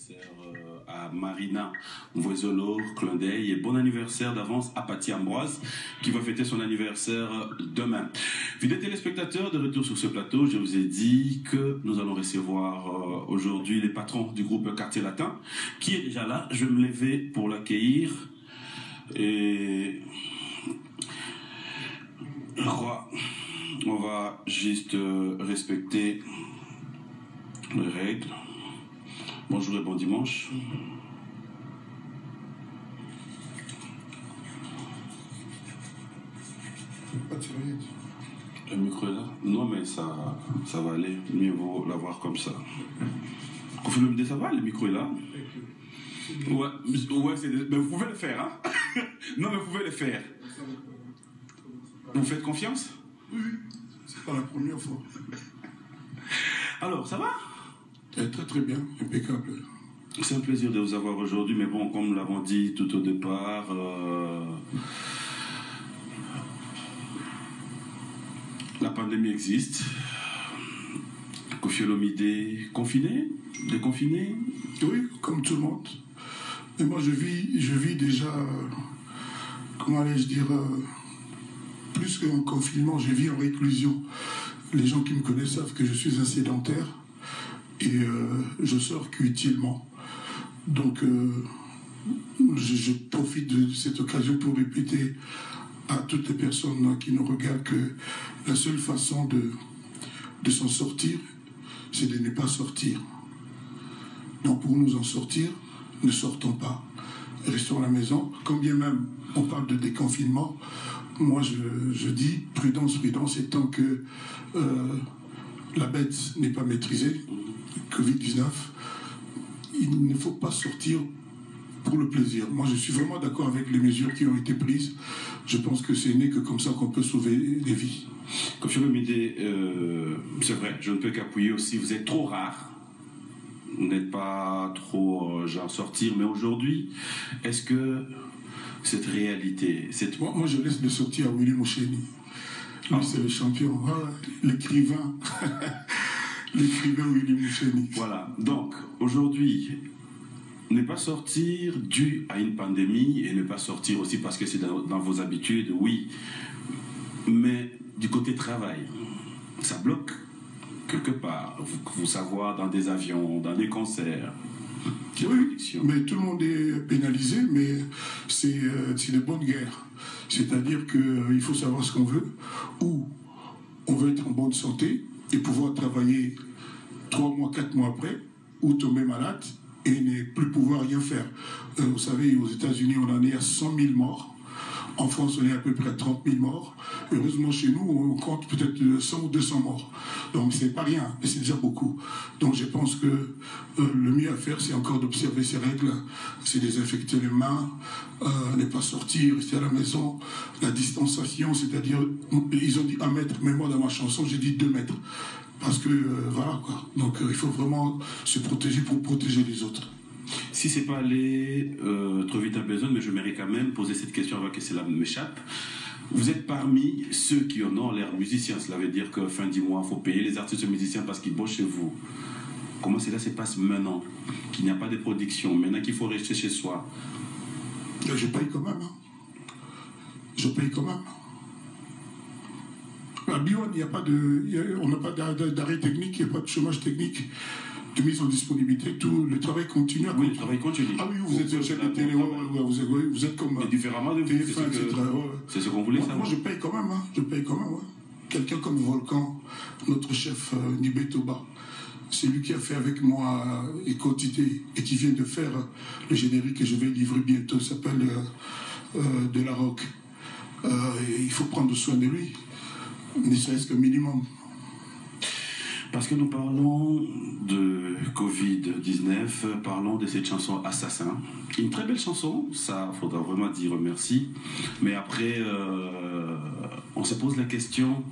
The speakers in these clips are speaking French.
anniversaire à Marina Mvoizolo, clin d'œil, et bon anniversaire d'avance à Paty Ambroise qui va fêter son anniversaire demain. Fidèles téléspectateurs, de retour sur ce plateau, je vous ai dit que nous allons recevoir aujourd'hui les patrons du groupe Quartier Latin qui est déjà là. Je vais me lever pour l'accueillir et je crois on va juste respecter les règles. Bonjour et bon dimanche. Le micro est là? Non, mais ça va aller. Mieux vaut l'avoir comme ça. Confirmez, ça va? Le micro est là? Ouais, mais vous pouvez le faire, hein? Non, mais vous pouvez le faire. Vous faites confiance? Oui, c'est pas la première fois. Alors, ça va? Très très bien, impeccable. C'est un plaisir de vous avoir aujourd'hui, mais bon, comme nous l'avons dit tout au départ, la pandémie existe. Koffi Olomide, confiné? Déconfiné? Oui, comme tout le monde. Mais moi je vis déjà, comment allais-je dire, plus qu'en confinement, je vis en réclusion. Les gens qui me connaissent savent que je suis un sédentaire et je sors qu'utilement. Donc je profite de cette occasion pour répéter à toutes les personnes qui nous regardent que la seule façon de s'en sortir, c'est de ne pas sortir. Donc pour nous en sortir, ne sortons pas. Restons à la maison. Quand bien même on parle de déconfinement, moi je dis prudence, prudence, et tant que la bête n'est pas maîtrisée, Covid-19, il ne faut pas sortir pour le plaisir. Moi je suis vraiment d'accord avec les mesures qui ont été prises. Je pense que ce n'est que comme ça qu'on peut sauver des vies. Koffi Olomide, c'est vrai, je ne peux qu'appuyer aussi, vous êtes trop rare. Vous n'êtes pas trop genre sortir, mais aujourd'hui, est-ce que cette réalité, Moi je laisse le sortir à Willy Moucheni. Lui c'est le champion, voilà, l'écrivain. L'écrivain Willy Moucheni. Voilà, donc aujourd'hui, ne pas sortir dû à une pandémie et ne pas sortir aussi parce que c'est dans vos habitudes, oui, mais du côté travail, ça bloque quelque part, vous savoir dans des avions, dans des concerts. Oui, mais tout le monde est pénalisé, mais c'est de bonne guerre. C'est-à-dire qu'il faut savoir ce qu'on veut, ou on veut être en bonne santé et pouvoir travailler 3 mois, 4 mois après, ou tomber malade et ne plus pouvoir rien faire. Vous savez, aux États-Unis, on en est à 100 000 morts. En France, on est à peu près à 30 000 morts. Heureusement, chez nous, on compte peut-être 100 ou 200 morts. Donc, c'est pas rien, mais c'est déjà beaucoup. Donc, je pense que le mieux à faire, c'est encore d'observer ces règles. C'est désinfecter les mains, ne pas sortir, rester à la maison. La distanciation, c'est-à-dire, ils ont dit 1 mètre, mais moi, dans ma chanson, j'ai dit 2 mètres. Parce que, voilà, quoi. Donc, il faut vraiment se protéger pour protéger les autres. Si c'est pas aller trop vite à besoin, mais je mérite quand même poser cette question avant que cela m'échappe. Vous êtes parmi ceux qui en ont l'air musiciens. Cela veut dire que fin du mois, il faut payer les artistes musiciens parce qu'ils bossent chez vous. Comment cela se passe maintenant? Qu'il n'y a pas de production, maintenant qu'il faut rester chez soi. Je paye quand même. Hein. Je paye quand même. À Bion, on n'a pas d'arrêt technique, il n'y a pas de chômage technique. De mise en disponibilité, tout le travail continue. Oui, le travail continue. Ah oui, vous êtes chef de télé, vous êtes comme. Mais différemment de vous, c'est ce qu'on voulait savoir. Moi, je paye quand même, hein. Je paye quand même, ouais. Quelqu'un comme Volcan, notre chef Nibé Toba, c'est lui qui a fait avec moi Écotité et qui vient de faire le générique que je vais livrer bientôt, ça s'appelle De la Rock. Il faut prendre soin de lui, ne serait-ce que minimum. Parce que nous parlons de Covid-19, parlons de cette chanson Assassin. Une très belle chanson, ça faudra vraiment dire merci. Mais après, on se pose la question,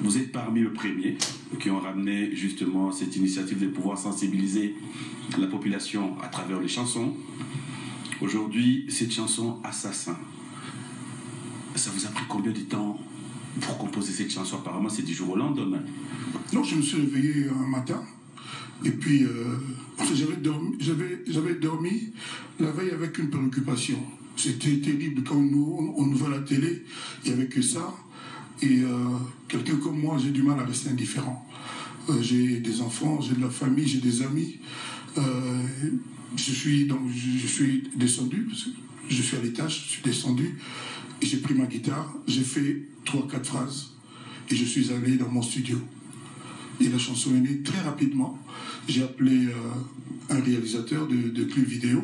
vous êtes parmi les premiers qui ont ramené justement cette initiative de pouvoir sensibiliser la population à travers les chansons. Aujourd'hui, cette chanson Assassin, ça vous a pris combien de temps pour composer cette chanson? Apparemment, c'est du jour au lendemain. Non, je me suis réveillé un matin Et puis, j'avais dormi la veille avec une préoccupation. C'était terrible quand on ouvre la télé, il n'y avait que ça. Et quelqu'un comme moi, j'ai du mal à rester indifférent. J'ai des enfants, j'ai de la famille, j'ai des amis. Je suis descendu, je suis à l'étage, je suis descendu, et j'ai pris ma guitare, j'ai fait 3-4 phrases, et je suis allé dans mon studio. Et la chanson est née très rapidement. J'ai appelé un réalisateur de clips vidéo.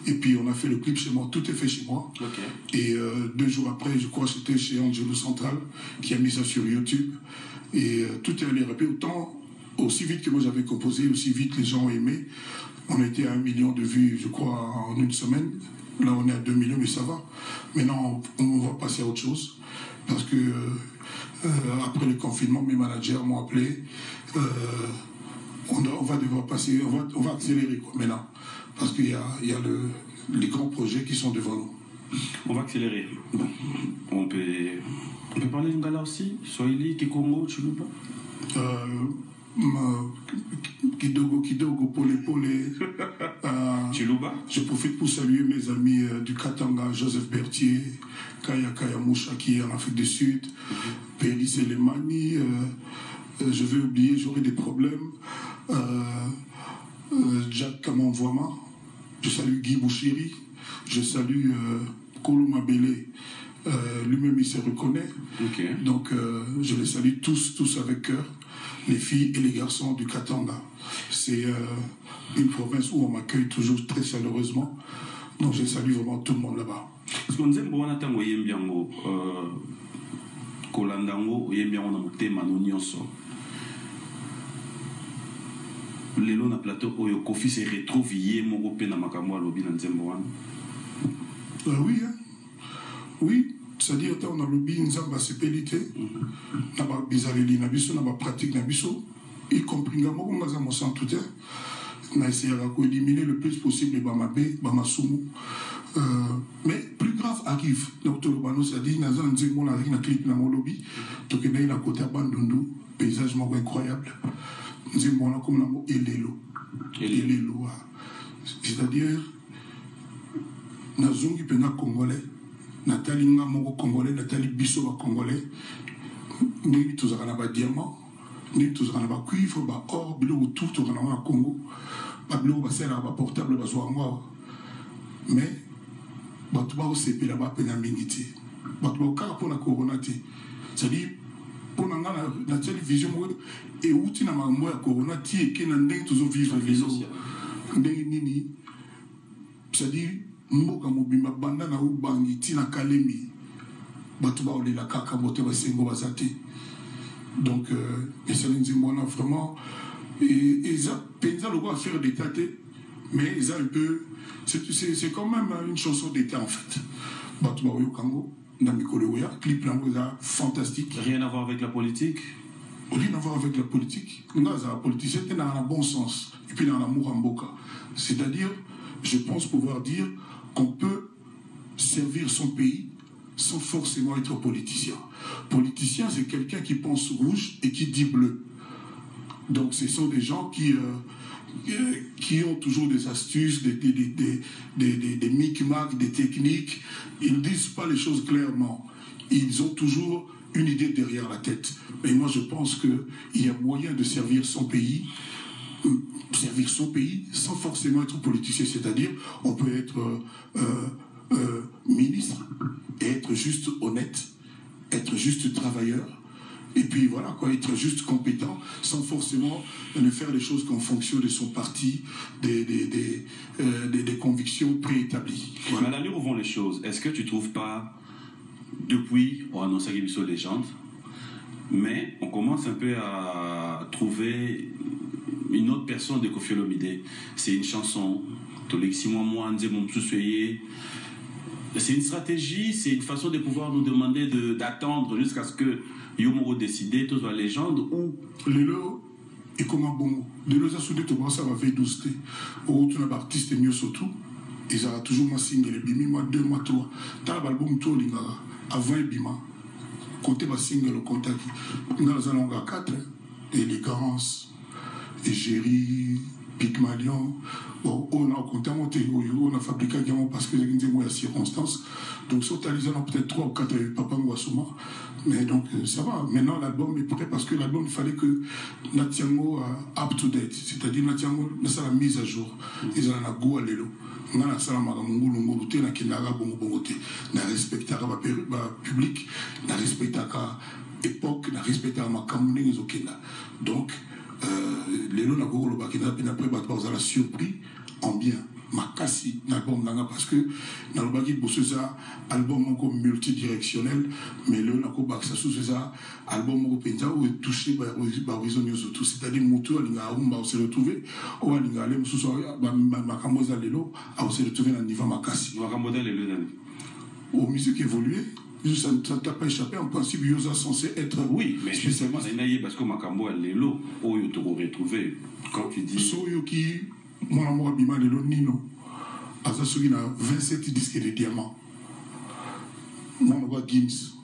Et puis on a fait le clip chez moi. Tout est fait chez moi. Okay. Et 2 jours après, je crois que c'était chez Angelo Central qui a mis ça sur YouTube. Et tout est allé rapide. Autant, aussi vite que moi j'avais composé, aussi vite les gens ont aimé. On était à 1 million de vues, je crois, en une semaine. Là, on est à 2 millions, mais ça va. Maintenant, on va passer à autre chose. Parce que après le confinement, mes managers m'ont appelé. On va devoir passer, on va accélérer quoi, maintenant. Parce qu'il y a les grands projets qui sont devant nous. On va accélérer. Bon. On peut parler d'Ingala aussi? Swahili, Kikongo, Chuluba? Kidogo, Pole. Chuluba? Je profite pour saluer mes amis du Katanga, Joseph Berthier, Kaya Moucha qui est en Afrique du Sud, Péri Selemani. Je vais oublier, j'aurai des problèmes. Jack Kamanvoama, je salue Guy Bouchiri, je salue Kolo Mabele, lui-même il se reconnaît. Okay. Donc je les salue tous avec cœur, les filles et les garçons du Katanga. C'est une province où on m'accueille toujours très chaleureusement, donc je salue vraiment tout le monde là-bas. Parce qu'on disait que Yembiango, Kolandango, Yembiango na mutema no nyonso. Lelo na plateau oyo Kofi se retrouve moko pe na makambo alobi na nzembo wana. Oui, hein? Oui, c'est-à-dire on a lobby nzamba sepelité na ba bizarrerie na biso na ba pratique na biso, y compris ngamo ngaza mo sans tout na essayer de éliminer le plus possible ba mabe ba masumu. Mais plus grave arrive. Donc Tolobano ça dit na za nzembo na na clip na mo lobby to ke na côté Bandundu, paysage moko incroyable. Nzembo comme la mot Elelo. C'est-à-dire, Nazongi Pena Congolais, Nathalie Ngamoko Congolais, Nathalie Bissova Congolais, ni tous à diamant, ni tous à cuivre, or, bilo tout au Congo, Pablo Bassera, portable, Bazoa. Mais, Batouba au CP là-bas, Penamingiti. Batouba au Carapon à Coronati. C'est-à-dire, pour la télévision et où tu n'as pas de corona qui est ndenge toujours vivre ndenge nini c'est-à-dire mboka mobimba banda na ubangi tina kalemi batu ba olela kaka bote ba sengo bazate. Donc et ça nous dit moi vraiment et ça pensa le quoi faire des tâtes mais ils a un peu c'est quand même une chanson d'état en fait. Batu ba oyo kango clip fantastique. Rien à voir avec la politique? Rien à voir avec la politique. La politique, c'était dans un bon sens. Et puis dans l'amour en boca. C'est-à-dire, je pense pouvoir dire qu'on peut servir son pays sans forcément être politicien. Politicien, c'est quelqu'un qui pense rouge et qui dit bleu. Donc ce sont des gens qui ont toujours des astuces, des micmacs, des techniques. Ils ne disent pas les choses clairement. Ils ont toujours une idée derrière la tête. Mais moi, je pense qu'il y a moyen de servir son pays sans forcément être politicien. C'est-à-dire, on peut être ministre et être juste honnête, être juste travailleur. Et puis voilà, quoi, être juste compétent, sans forcément ne faire les choses qu'en fonction de son parti, des convictions préétablies. Voilà. Mais à l'allure où vont les choses, est-ce que tu ne trouves pas, depuis, on a annoncé qu'il y a une légende, mais on commence un peu à trouver une autre personne de Koffi Olomide. C'est une chanson, c'est une stratégie, c'est une façon de pouvoir nous demander d'attendre jusqu'à ce que Yomoro décide, toute la légende, ou... Lelo, et comment bon, Lelo, ça soudé, tout ça va faire 12 t. Ou tu n'as artiste mieux surtout, ils ont toujours ma single, bimi, moi 2 mois 3. T'as l'album, tout, avant bima. Côté ma single, contact, nous allons à 4, élégance. égérie, Pygmalion. Bon, on a compté monter, on a fabriqué également parce que il y a circonstances. Donc, sur Talisman, on a peut-être 3 ou 4 Papa Ngwasuma. Mais donc, ça va. Maintenant, l'album est prêt parce que l'album, il fallait que Natiango up to date. C'est-à-dire, Natiango, c'est la mise à jour. Ils ont un goût à l'élo. On a ça, on a respecté le public, on a respecté l'époque, on a respecté la donc, les lots n'a pas surpris en bien. Makasi l'album parce que dans le bagage de ça album multidirectionnel mais le nako baksa sous ça album penza ou touché par horizon surtout c'est-à-dire moto alinga umba on se retrouver ou alinga le sous makamoza lelo on se retrouver dans niveau makasi makamoza lelo dani aux musiques évoluées ça ne t'a pas échappé en principe ils sont censés être oui mais spécialement parce que makambo lelo ou tu retrouver quand tu dis Soyoki mon amour abima lelo nino asa soki na 27 disques de diamant mon amour Gims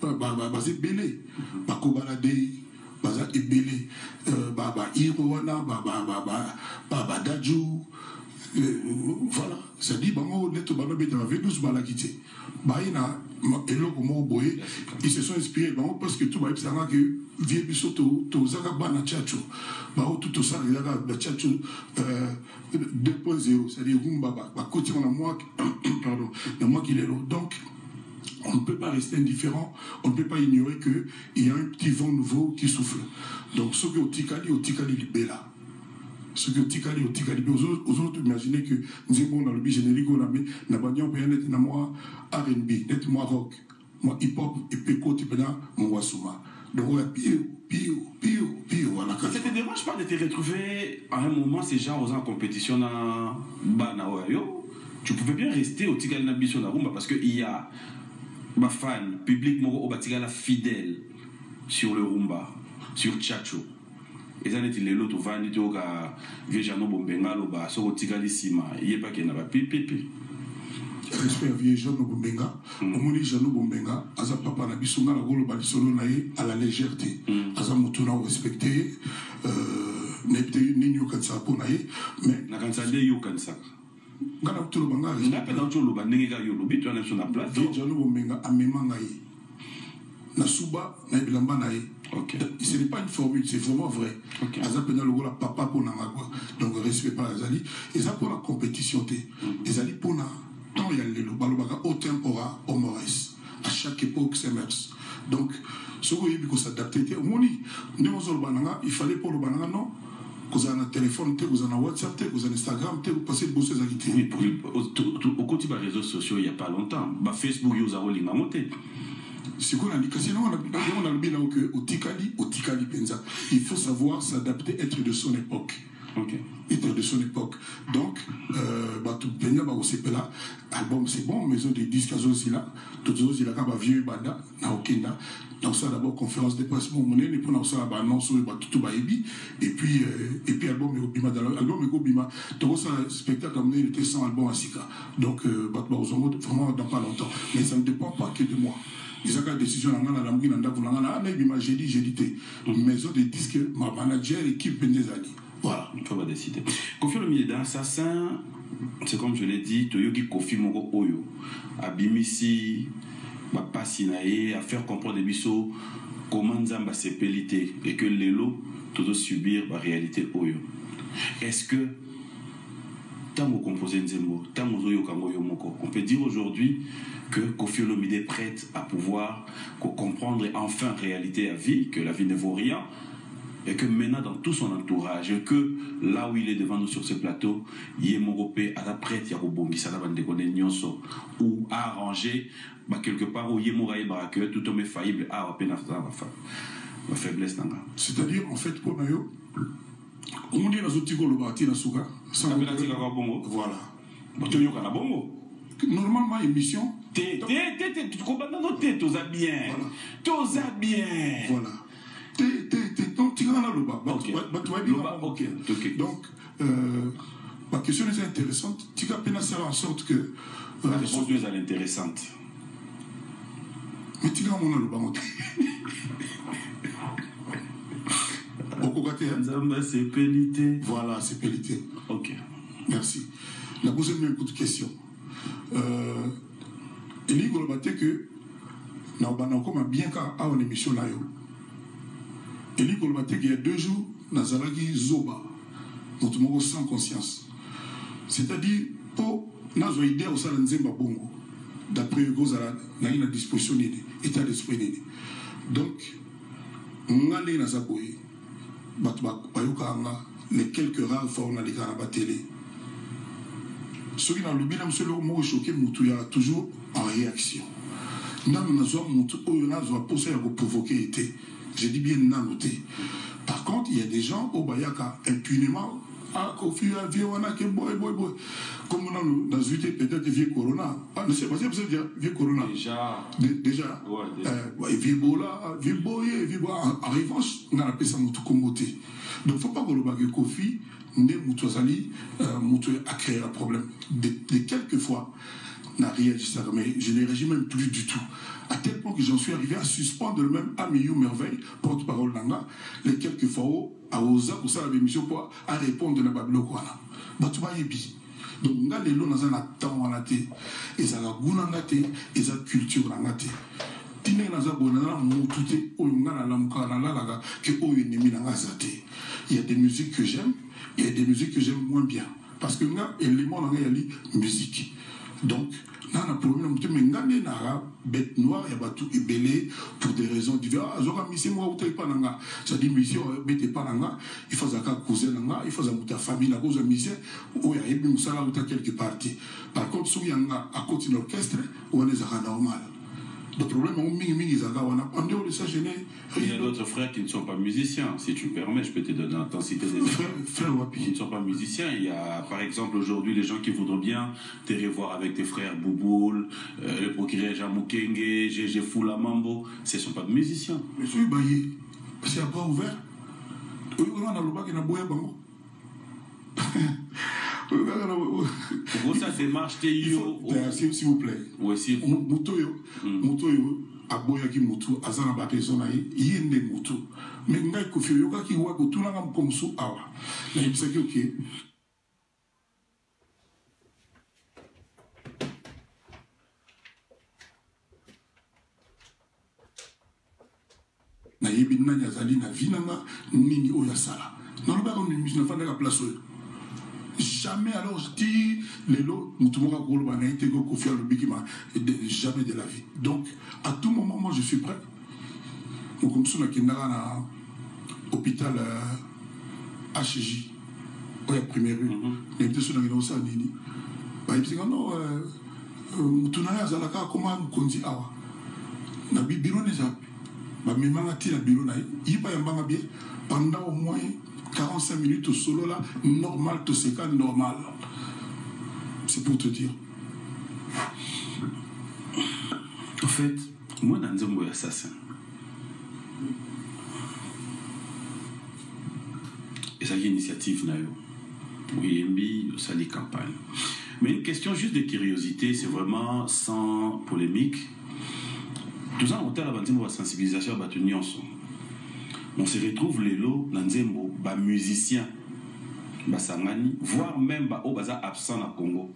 baza ebele bakobalade baza ebele iro wana badaju voilà c'est-à-dire bango neto banobetaka V12 balaki te baye na eloko moko boye ils se sont inspirés bango parce que tout bayebisanga ke vie biso tozaka bana chacho bao tout tosala ezaka bachacho 2.0 c'est-à-dire rumba bakotika na moi pardon na moi qui lelo donc on ne peut pas rester indifférent, on ne peut pas ignorer qu'il y a un petit vent nouveau qui souffle. Donc, ce que Otikali libéra. Ce que Otikali aux autres, imaginez que nous sommes dans le générique, on a mis, on peut être moi R&B, être moi rock, moi hip-hop, et puis côté pendant mon wasuma. Donc, on a pio, voilà. Ça te dérange pas de te retrouver à un moment, ces gens en compétition dans Banawayo? Tu pouvais bien rester au Tikali Nabiso Narumba parce qu'il y a ma fan, public moko obatigala fidèle sur le rumba, sur Tchatcho. Et ça n'est pas l'autre vani toka viejano bombenga loba so otikali sima yepa kena ba pipi. Respect à viejano bombenga, omoni jano bombenga, aza papa na bisonga na golo balisolo na ye à la légèreté. Aza mutuna respecté nepte ninyo kansa pona ye, mais na kansa de yo kansa. Ngana kutulo banga je n'appelle dans le bas n'enga yo lobi tu as sur la place viejano bombenga amemanga ye. Na suba na bilamba na ye. Okay. Ce n'est pas une formule, c'est vraiment vrai. Azapena le papa pour Namagua, donc respect par Azali. Et ça pour la compétition, Azali pour la temps il y a le balobaga au tempora, au Maurice. À chaque époque, c'est mers. Donc, ce que vous s'adapter, il fallait pour le banana, non? Vous avez un téléphone, vous avez un WhatsApp, vous avez un Instagram, vous passez de bosser à quitter. Oui, au quotidien des réseaux sociaux, il n'y a pas longtemps. Facebook, vous avez un monté. C'est quoi l'indication? On a le bien que Otikali Penza. Il faut savoir s'adapter, être de son époque. Okay. Être de son époque. Donc, album c'est bon, maison de disques aussi là. Tout aussi là, quand vieux banda, na okenda. Donc ça d'abord conférence de presse, mon monnaie, et puis on a ça annonce tout baebi. Et puis album est bima dans l'album est bima. Donc ça spectacle amené il était 100 albums à Sika. Donc vraiment dans pas longtemps. Mais ça ne dépend pas que de moi. Ils ont une décision j'ai dit maison de disques, ma manager, équipe des années. Voilà. Il faut pas décider. Kofi Olomide Assassin, c'est comme je l'ai dit, Toyoki Kofi Moko Oyo, Abimisi, Pasinae, à faire comprendre des bisous comment Nzamba s'est pélité et que l'élo, tout subir la réalité Oyo. Est-ce que tant composé Nzembo, tant on peut dire aujourd'hui que Kofi Olomide est prête à pouvoir comprendre enfin réalité à vie, que la vie ne vaut rien, et que maintenant dans tout son entourage, que là où il est devant nous sur ce plateau, il est moropé à la prête, il y a Robongi, ça va ou à arranger, quelque part où il est moraï, que tout homme est faillible, à peine ma faiblesse. C'est-à-dire, en fait, pour Mayo, on dit dans un petit le bâti dans Souga, voilà. Normalement, émission. Tu comprends nos têtes, tous bien. Tous bien. Voilà. Donc, tu vas le bas. Donc, ma question est intéressante. Tu vas faire en sorte que. La réponse est intéressante. Mais tu vas le bas. Nzamba, c'est pélité. Voilà, c'est pélité. Ok. Merci. La deuxième une question. Il dit que nous avons bien qu'à une émission là. Il dit qu'il y a 2 jours, nous avons Zoba, nous sans conscience. C'est-à-dire, pour nous avons idée au sein de Nzemba Bongo, d'après vous avez une disposition d'état d'esprit. Donc, nous avons les quelques rares fois où on a des canaux à la télé. Ceux qui ont le bilan, ceux qui ont choqué, il y a toujours en réaction. Nous avons posé à provoquer. Je dis bien noté. Par contre, il y a des gens au Bayaka impunément. Ah, Kofi, vieux, on a que boy. Comme on a peut-être vieux Corona. Ah, ne sais pas si vous dire vieux Corona. Déjà. Ouais, vieux Bola, vieux boy, vieux boy. En revanche, on a appelé ça Moutou Komoté. Donc, il ne faut pas que le bagage Kofi, Moutou Azali, Moutou a créé un problème. De quelques fois, n'a réagi ça, mais je ne réagis même plus du tout. À tel point que j'en suis arrivé à suspendre le même Amiyou Merveille, porte-parole Nanga, les quelques fois à Oza, pour ça, la émission, pour à répondre de la Babylone. Batouba Yebi. Donc, on a les lots dans un temps en athée, et ça a goût en athée, et ça culture en athée. Il y a des musiques que j'aime, il y a des musiques que j'aime moins bien. Parce que là, l'élément dans la musique. Donc, là, on a un problème, mais bête noire, il y a tout ébélé pour des raisons diverses. Ah, j'aurais mis moi ou pas nanga. Ça dit mission, bête pas nanga. Il faut un cousin nanga, il faut ta famille, la cause de mission, ou il y a une salle ou quelques parties. Par contre, si il y a à côté de l'orchestre, on est normal. Le problème, il y a d'autres frères qui ne sont pas musiciens. Si tu permets, je peux te donner l'intensité des frères qui ne sont pas musiciens. Il y a, par exemple, aujourd'hui, les gens qui voudraient bien te revoir avec tes frères Bouboul, le procureur Jean Moukenge, Gégé Foula Mambo. Ce ne sont pas de musiciens. Mais je suis baillé. C'est à bras ouvert. On a le bac et on a boyé bango. Pour ça démarche s'il vous plaît. Oui, si Moutoyo aboyaki mutu azana batezo na yende mutu mais ngai kofi yoka ki wa ko tulanga mkomsu awa na yibisaki okay na yebi nanya zali na vinanga nini oya sala na loba ko ni na fanda ka place jamais alors je dis les lots jamais de la vie. Donc à tout moment moi je suis prêt. Comme ça na hôpital HJ pour la première rue. Les personnes qui ont ça nini. Bah ils disent non mutunaya zalaka comment konzi awa. Na biro ne zapi. Bah memanga ti la biro na yipa yambanga bien pendant au moins 45 minutes au solo là, normal, tout ce cas normal. C'est pour te dire. En fait, moi, dans un assassin. Et ça y est, initiative, oui, MB, ça les campagnes. Mais une question juste de curiosité, c'est vraiment sans polémique. Tout ça, on a la sensibilisation à tenir ensemble. On se retrouve les lots dans Nzembo, bah musiciens, bah sangani, voire même bah au bazar absent na Congo.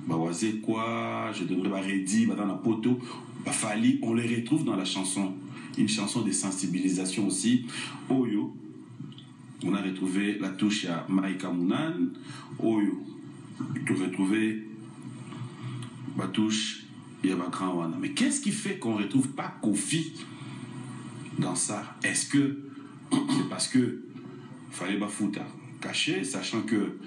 Bah wazé quoi, je devrais bah redit, bah dans la poto, bah Fali, on les retrouve dans la chanson, une chanson de sensibilisation aussi. Oyo, on a retrouvé la touche à Maïka Mounan. Oyo, on a retrouvé la touche Yaba Grand Wana. Mais qu'est-ce qui fait qu'on ne retrouve pas Kofi dans ça? Est-ce que c'est parce que fallait bafouta caché, sachant que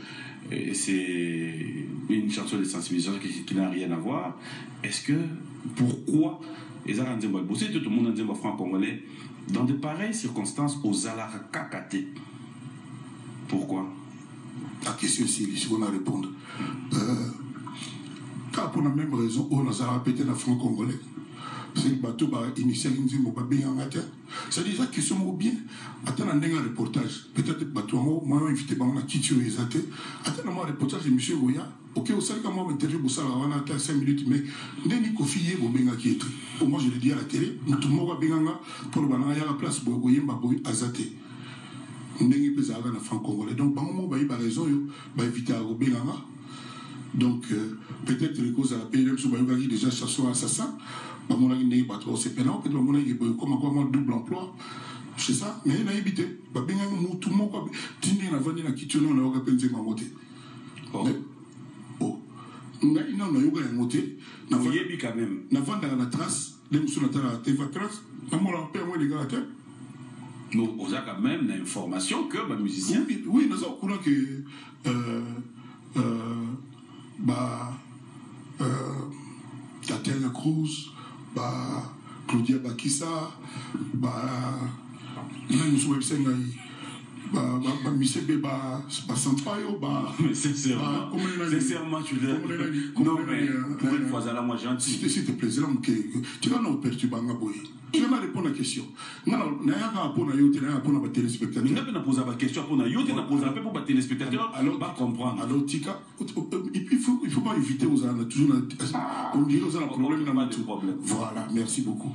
c'est une chanson de sensibilisation qui n'a rien à voir? Est-ce que pourquoi les Arandzemba bosser tout le monde en franc-congolais dans de pareilles circonstances aux Alarakaté? Pourquoi? La question c'est si on a répondre. Car pour la même raison, on a répété la franc-congolais. C'est le bateau qui initie bien. C'est-à-dire ça qui sont bien. Attends un reportage. Peut-être que bateau moi invité par la kitio exaté. Attends un reportage de monsieur Goya. Ok, au sein de moi interview pour ça on a 5 minutes mais ndeni kofié bo benga qui est. Au moins je le dis à la télé, tout le monde va benga pour le banana à la place pour Goyemba boy azaté. ndenge pe za na franc-congolais. Donc bango ba ba raison yo ba éviter à robelanga. Donc peut-être les causes à la PLM sur ba déjà chasseur assassin. Ba mona ndenge ba trop c'est pénal, peut-être ba mona comme quoi double emploi. C'est ça, mais il a évité. Ba benga tout le monde quoi tindi na vandi na kitchen na oka penze mamote. Oh. Non, non, yoga monté. Na yebi quand même. Na vanda la trace, les moussous na tala teva trace. Na moi la père moi les gars. Nous on a quand même l'information que ba musicien. Oui, nous avons courant que Tatiana Cruz, Claudia Bakissa, nous sommes sincèrement, tu l'as. Non, mais pour une fois, là, moi, gentil. S'il te plaît, tu vas nous perturber. Tu vas répondre à la question. Non, non, pour les téléspectateurs. Tu vas poser la question pour les téléspectateurs. Alors, pas comprendre. Alors, Tika, il faut pas éviter aux gens, toujours, on dirait aux gens, problème. Voilà, merci beaucoup.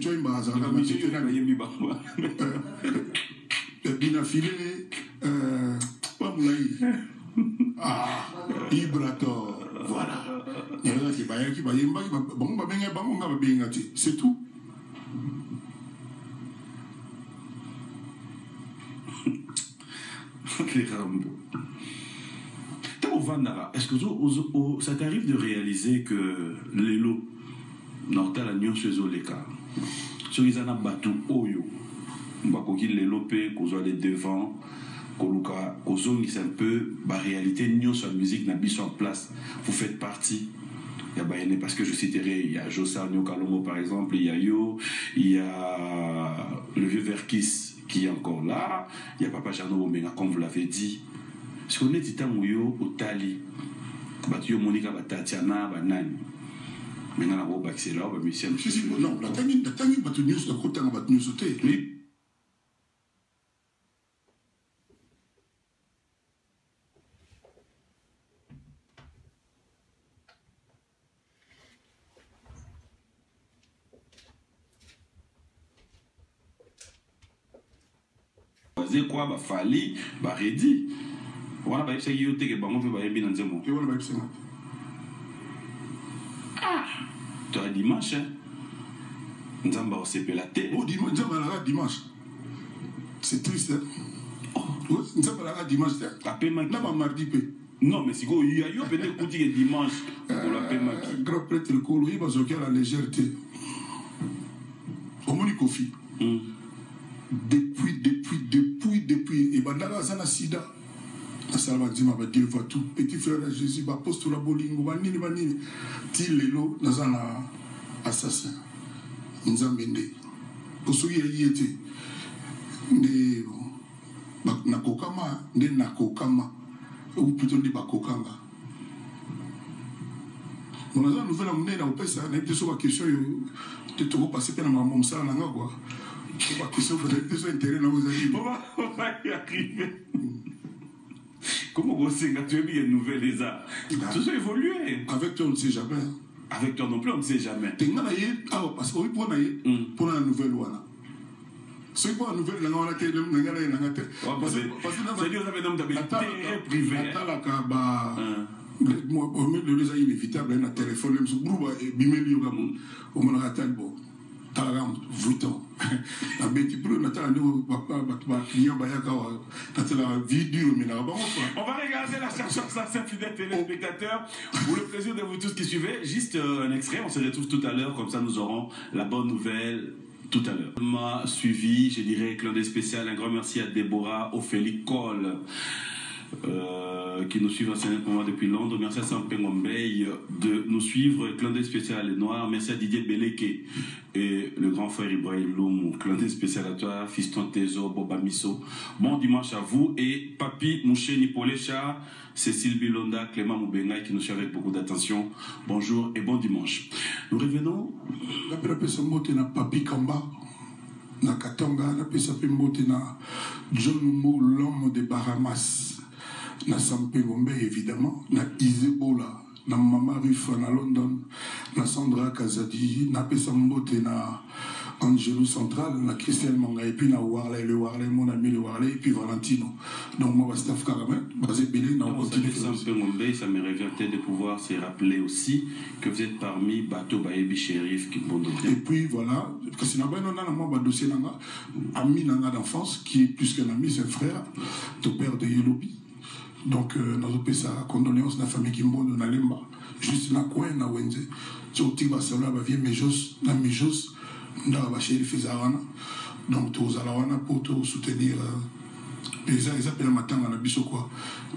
Tu as une base, bien affilé, Ibrator, voilà. C'est tout. Les Rambo. Est-ce que ça t'arrive de réaliser que les lots, dans la nuit chez les cas, sur les anabatou oyo, bakoki les lopé, qu'on soit les devants, koluka, kozongi c'est un peu, la réalité nion sur la musique n'a bis en place. Vous faites partie. Parce que je citerai, il y a Jossar Nyokalomo par exemple, il y a Yo, il y a le vieux Verkis qui est encore là, il y a Papa Jano Omenga comme vous l'avez dit. Parce qu'on est titan Mouyo au Tali, Batio Monica Batatiana, Banane. Maintenant, on va accélérer, on va mission. Non, la tangi batu news de côté, on va news sauter. Oui. C'est quoi, bah Fali, bah Reddy. Voilà, bah c'est yoté que bah on peut bah bien dans zéro. Et voilà, bah c'est ah, tu as dimanche, hein? Nous avons aussi la tête. Oh, dimanche. C'est triste, hein? Oh, nous avons la dimanche. Non, mardi, non, mais si vous y a eu peut-être que dimanche, pour la paix maquille. Grand prêtre, le colo, il va se faire la légèreté. Au moins, Kofi. Depuis, et bandara zana sida. Asalama dima ba Dieu va tout. Petit frère de Jésus, ba apôtre la bolingo, ba nini. Til lelo nazana assassin. Nzambende. Pour ceux qui y étaient, ne nakokama, ou plutôt ne bakokanga. On a une nouvelle amenée dans le pays, ça n'a été sur la question de te repasser dans ma maman, ça n'a pas quoi. La question de intérêt dans vos amis. On va y arriver. Comment vous savez que tu as mis une nouvelle des arts? Tout ça évolue. Avec toi, on ne sait jamais. Avec toi non plus, on ne sait jamais. Parce que oui, pour la nouvelle loi. C'est quoi la nouvelle on a été parce que c'est-à-dire que vous avez intérêt privé. Moi, les amis inévitables, un téléphone, même sur groupe, bimeli au Gabon, au Monatal, bon, Talam, Vuitton. La bête, plus, Nathan, nous, papa, client, Bayaka, la vie dure, mais là-bas, on va regarder la chercheuse, ça, fidèles téléspectateurs. Pour le plaisir de vous tous qui suivez, juste un extrait, on se retrouve tout à l'heure, comme ça nous aurons la bonne nouvelle. Tout à l'heure. M'a suivi, je dirais, clin d'œil spécial, un grand merci à Déborah, Ophélie Cole, qui nous suivent en ce moment depuis Londres. Merci à Sampé Ngombey de nous suivre, clin d'œil spécial à Les Noirs. Merci à Didier Beleke et le grand frère Ibrahim Loum, clin d'œil spécial à toi, Fiston Tezo, Boba Misso. Bon dimanche à vous et Papi Mouché Nipolécha, Cécile Bilonda, Clément Moubenga qui nous suit avec beaucoup d'attention. Bonjour et bon dimanche. Nous revenons. La personne moté na Papi Kamba, na Katonga, la personne moté na John Mou, l'homme de Bahamas, na Sampé Gombe évidemment, na Isebola, na Mama Rifa na London, na Sandra Kazadi, na personne moté na Angelo Central, la Christiane Manga, et puis na Warley, le Warley, mon ami le Warley, et puis Valentino. Donc moi, staff Caramel, basé Bélé, on continue. Ça me revient peut-être de pouvoir se rappeler aussi que vous êtes parmi Bato Bayebi Shérif Kimbondo. Et puis voilà, parce que on a un dossier ami d'enfance, qui est plus qu'un ami, c'est un frère, ton père de Yelobi. Donc, nous avons fait sa condoléance de la famille Kimbondo dans Lemba. Juste dans le coin, dans Wenze. Tu as dit que ça va bien, mais jos, dans mes jos, dans la chérie Fezarana. Donc, tu as pour te soutenir. Ils appellent le matin dans la biso quoi.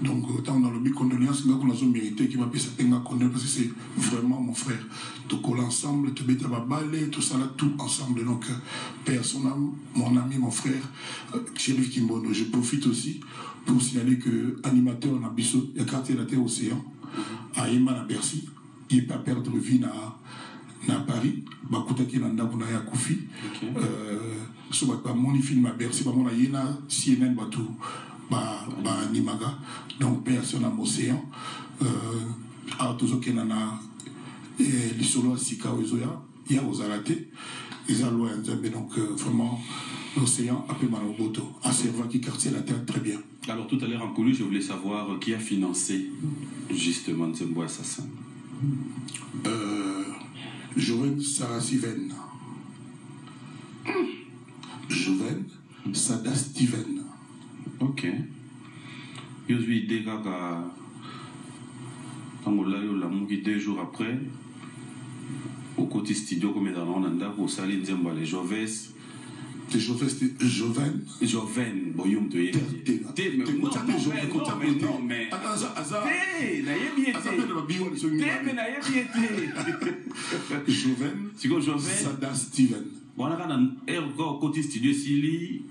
Donc, tant dans le but condoléance, nous avons mérité qui va payer sa condoléance parce que c'est vraiment mon frère. Tout colle ensemble, tout bête à balai, tout ça là, tout ensemble. Donc, personne, mon ami, mon frère, Chérif Kimbondo. Je profite aussi pour signaler que animateur dans biso, il y a quartier de la Terre Océan, à Emma à Bercy, il n'est pas perdre vie à Paris, bakuta qui nanda kuna ya Koufi, so ba moni film à Bercy, ba mona yena CNN batu ba animaga, donc personne à l'océan, à tous qui nana l'isolo sika ozoya, il y a aux arrêtés, ils ont loin donc vraiment l'océan a peu mal au boto, à Serva qui quartier la terre très bien. Alors tout à l'heure en coulisses, je voulais savoir qui a financé justement Nzembo Assassin. Joven Sarasiven. Joven Sada Steven. Ok. Je suis déjà que 2 jours après, au côté studio, comme on a au Salin Nzembo, les Joves. Joven, boyum de Joven, Sada Steven. Voilà, quand côté studio, si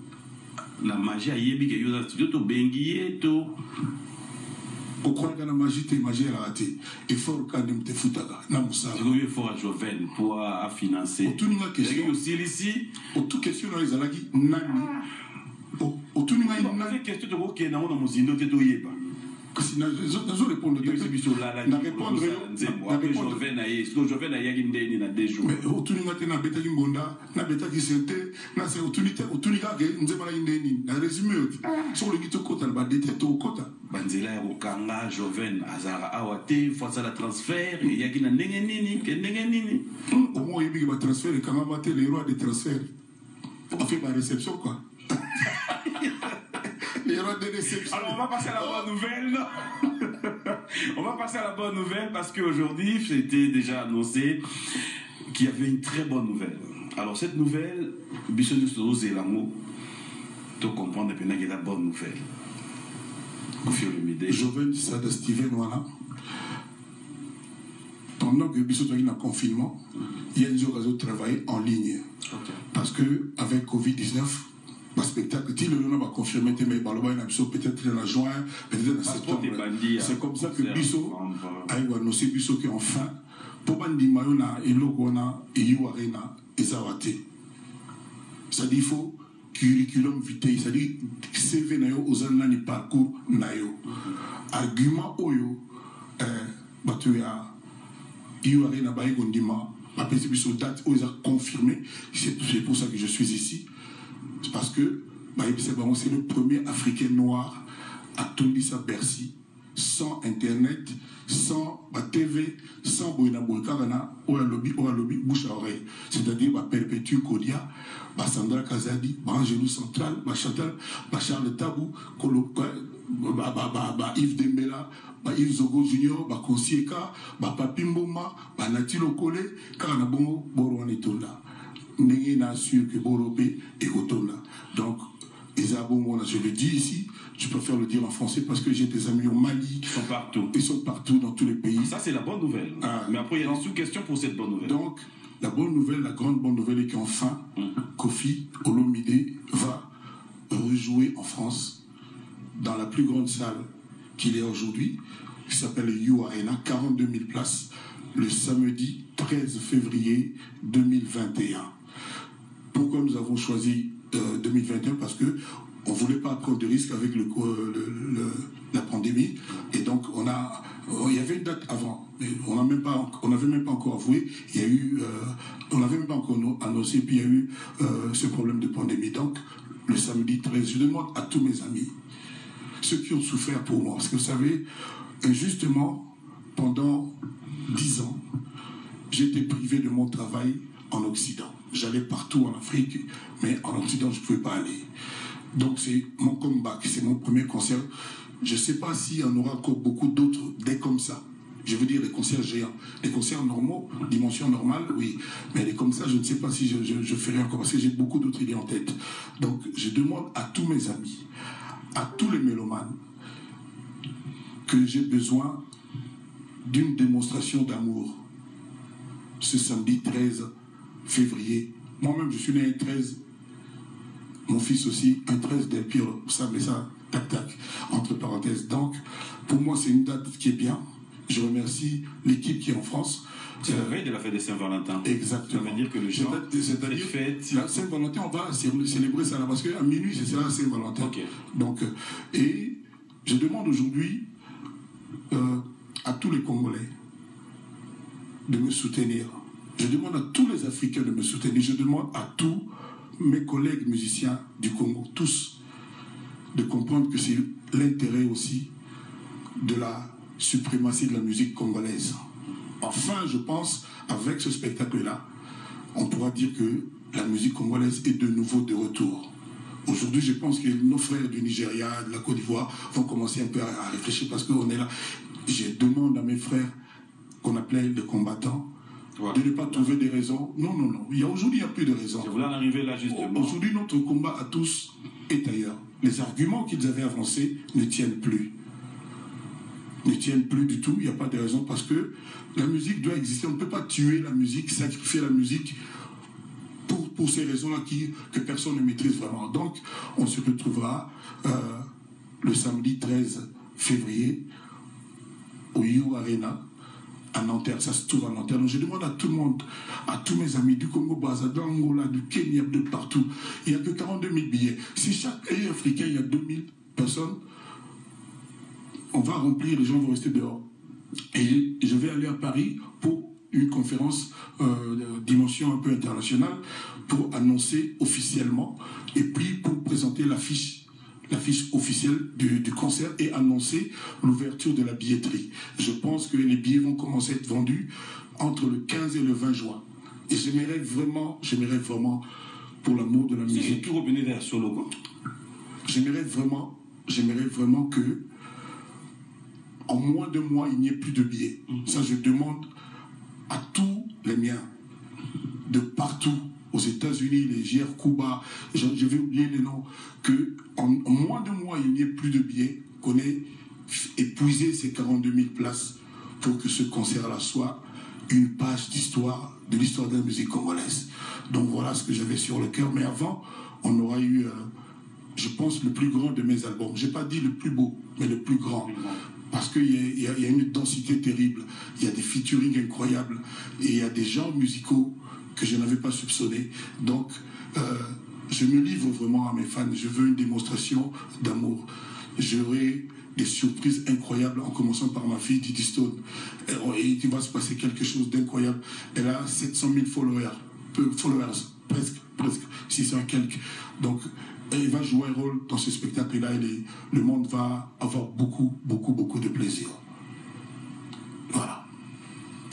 la magie a yébi que yo studio, to bengié, to. Pourquoi la magie t'es magie à raté? Et fort quand même te foutaga. Namusa. Il faut à Joven pour financer. Au tout niveau question. Aussi ici. Au tout question dans les alagi nani. Au tout niveau nani. Question de quoi na on muzindo te toyeba. Kasi na zo répondre de na répondre Joven na est. Donc Joven na yaki ndeni na 2 jours. Mais au tout niveau te na beta ki mbonda, na beta ki sente, na c'est au tout niveau ke nzema na ndeni. Na résumé sur le gito kota na ba dete to kota. Banzela ya Okanga, Joven, Azara Awate, face à la transfert, il y a qui n'a nini. Au moins, il y a un transfert, et quand on va les rois des transferts, on fait ma réception, quoi. Les rois des réceptions. Alors, on va passer à la bonne nouvelle. On va passer à la bonne nouvelle parce qu'aujourd'hui, c'était déjà annoncé qu'il y avait une très bonne nouvelle. Alors, cette nouvelle, Bissonus Zélamo, tu comprends depuis qu'il y a la bonne nouvelle. Joven Sada Steven, voilà. Pendant que Bissot a eu un confinement, il y a des occasions de travailler en ligne. Okay. Parce qu'avec Covid-19, le spectacle, si le nom va confirmer, mais peut-être en juin, peut-être en septembre. C'est comme ça que Bissot a annoncé Bissot qu'enfin, pour Bandi Mayona et Logona et Yuarena et Zawate. C'est-à-dire qu'il faut curriculum vitae, c'est-à-dire CV nayo ozana ni parcours nayo. Argument oyo batu ya iyo arena ba egondima ba pesi biso date oyo confirmé, c'est pour ça que je suis ici. C'est parce que c'est le premier Africain noir à Tondisa Bercy sans internet, sans TV, sans boina boikana, ou un lobby bouche à oreille. C'est-à-dire Perpétue Kodia, Sandra Kazadi, Angelo Central, Chantal, Charles Tabou, Yves Dembela, Yves Zogo Junior, Konsieka, Papi Mboma, Natilo Kole, Karanabongo, Boro Anitonda. N'est pas sûr que Borobé est Otonda. Donc, je le dis ici, je préfère le dire en français parce que j'ai des amis au Mali. Ils sont partout. Ils sont partout dans tous les pays. Ça, c'est la bonne nouvelle. Mais après, il y a des sous-questions pour cette bonne nouvelle. Donc, la bonne nouvelle, la grande bonne nouvelle est qu'enfin, Kofi Olomide va rejouer en France dans la plus grande salle qu'il y a aujourd'hui, qui s'appelle You Arena, 42 000 places, le samedi 13 février 2021. Pourquoi nous avons choisi 2021? Parce que on ne voulait pas prendre de risques avec la pandémie. Et donc, il y avait une date avant, mais on n'avait même pas encore avoué. Il y a eu, on n'avait même pas encore annoncé, puis il y a eu ce problème de pandémie. Donc, le samedi 13, je demande à tous mes amis, ceux qui ont souffert pour moi, parce que vous savez, injustement, pendant 10 ans, j'ai été privé de mon travail en Occident. J'allais partout en Afrique, mais en Occident, je ne pouvais pas aller. Donc, c'est mon comeback, c'est mon premier concert. Je ne sais pas s'il y en aura encore beaucoup d'autres, dès comme ça. Je veux dire les concerts géants. Les concerts normaux, dimension normale, oui. Mais les comme ça, je ne sais pas si je ferai encore, parce que j'ai beaucoup d'autres idées en tête. Donc, je demande à tous mes amis, à tous les mélomanes, que j'ai besoin d'une démonstration d'amour. Ce samedi 13 février. Moi-même, je suis né un 13. Mon fils aussi, un 13 d'Empire. Vous savez ça, tac, tac, entre parenthèses. Donc, pour moi, c'est une date qui est bien. Je remercie l'équipe qui est en France. C'est la veille de la fête de Saint-Valentin. Exactement. Ça veut dire que le gens, c'est-à-dire la Saint-Valentin, on va célébrer ça là, parce qu'à minuit, c'est la Saint-Valentin. Okay. Donc, et je demande aujourd'hui à tous les Congolais de me soutenir. Je demande à tous les Africains de me soutenir. Je demande à tous mes collègues musiciens du Congo, tous, de comprendre que c'est l'intérêt aussi de la suprématie de la musique congolaise. Enfin, je pense, avec ce spectacle-là, on pourra dire que la musique congolaise est de nouveau de retour. Aujourd'hui, je pense que nos frères du Nigeria, de la Côte d'Ivoire, vont commencer un peu à réfléchir parce qu'on est là. Je demande à mes frères qu'on appelait les combattants de ne pas trouver des raisons. Non, non, non. Aujourd'hui, il n'y a plus de raisons. Je voulais en arriver là justement. Aujourd'hui, notre combat à tous est ailleurs. Les arguments qu'ils avaient avancés ne tiennent plus. Ne tiennent plus du tout. Il n'y a pas de raison parce que la musique doit exister. On ne peut pas tuer la musique, sacrifier la musique pour ces raisons-là que personne ne maîtrise vraiment. Donc, on se retrouvera le samedi 13 février au You Arena à Nanterre. Ça se trouve à Nanterre. Donc, je demande à tout le monde, à tous mes amis du Congo-Brazza, d'Angola, du Kenya, de partout. Il n'y a que 42 000 billets. Si chaque pays africain, il y a 2000 personnes, on va remplir, les gens vont rester dehors. Et je vais aller à Paris pour une conférence de dimension un peu internationale pour annoncer officiellement et puis pour présenter l'affiche officielle du concert et annoncer l'ouverture de la billetterie. Je pense que les billets vont commencer à être vendus entre le 15 et le 20 juin. Et j'aimerais vraiment, pour l'amour de la musique... C'est tout revenir vers solo. J'aimerais vraiment que en moins de mois, il n'y ait plus de billets. Ça, je demande à tous les miens, de partout, aux États-Unis, les JR Cuba, je vais oublier les noms, qu'en moins de mois, il n'y ait plus de billets, qu'on ait épuisé ces 42 000 places pour que ce concert-là soit une page d'histoire, de l'histoire de la musique congolaise. Donc voilà ce que j'avais sur le cœur. Mais avant, on aura eu, je pense, le plus grand de mes albums. Je n'ai pas dit le plus beau, mais le plus grand. Parce qu'il y a une densité terrible, il y a des featuring incroyables, et il y a des genres musicaux que je n'avais pas soupçonnés. Donc, je me livre vraiment à mes fans. Je veux une démonstration d'amour. J'aurai des surprises incroyables, en commençant par ma fille, Didi Stone. Et il va se passer quelque chose d'incroyable. Elle a 700 000 followers, presque 600 et quelques. Donc, elle va jouer un rôle dans ce spectacle-là et le monde va avoir beaucoup de plaisir. Voilà.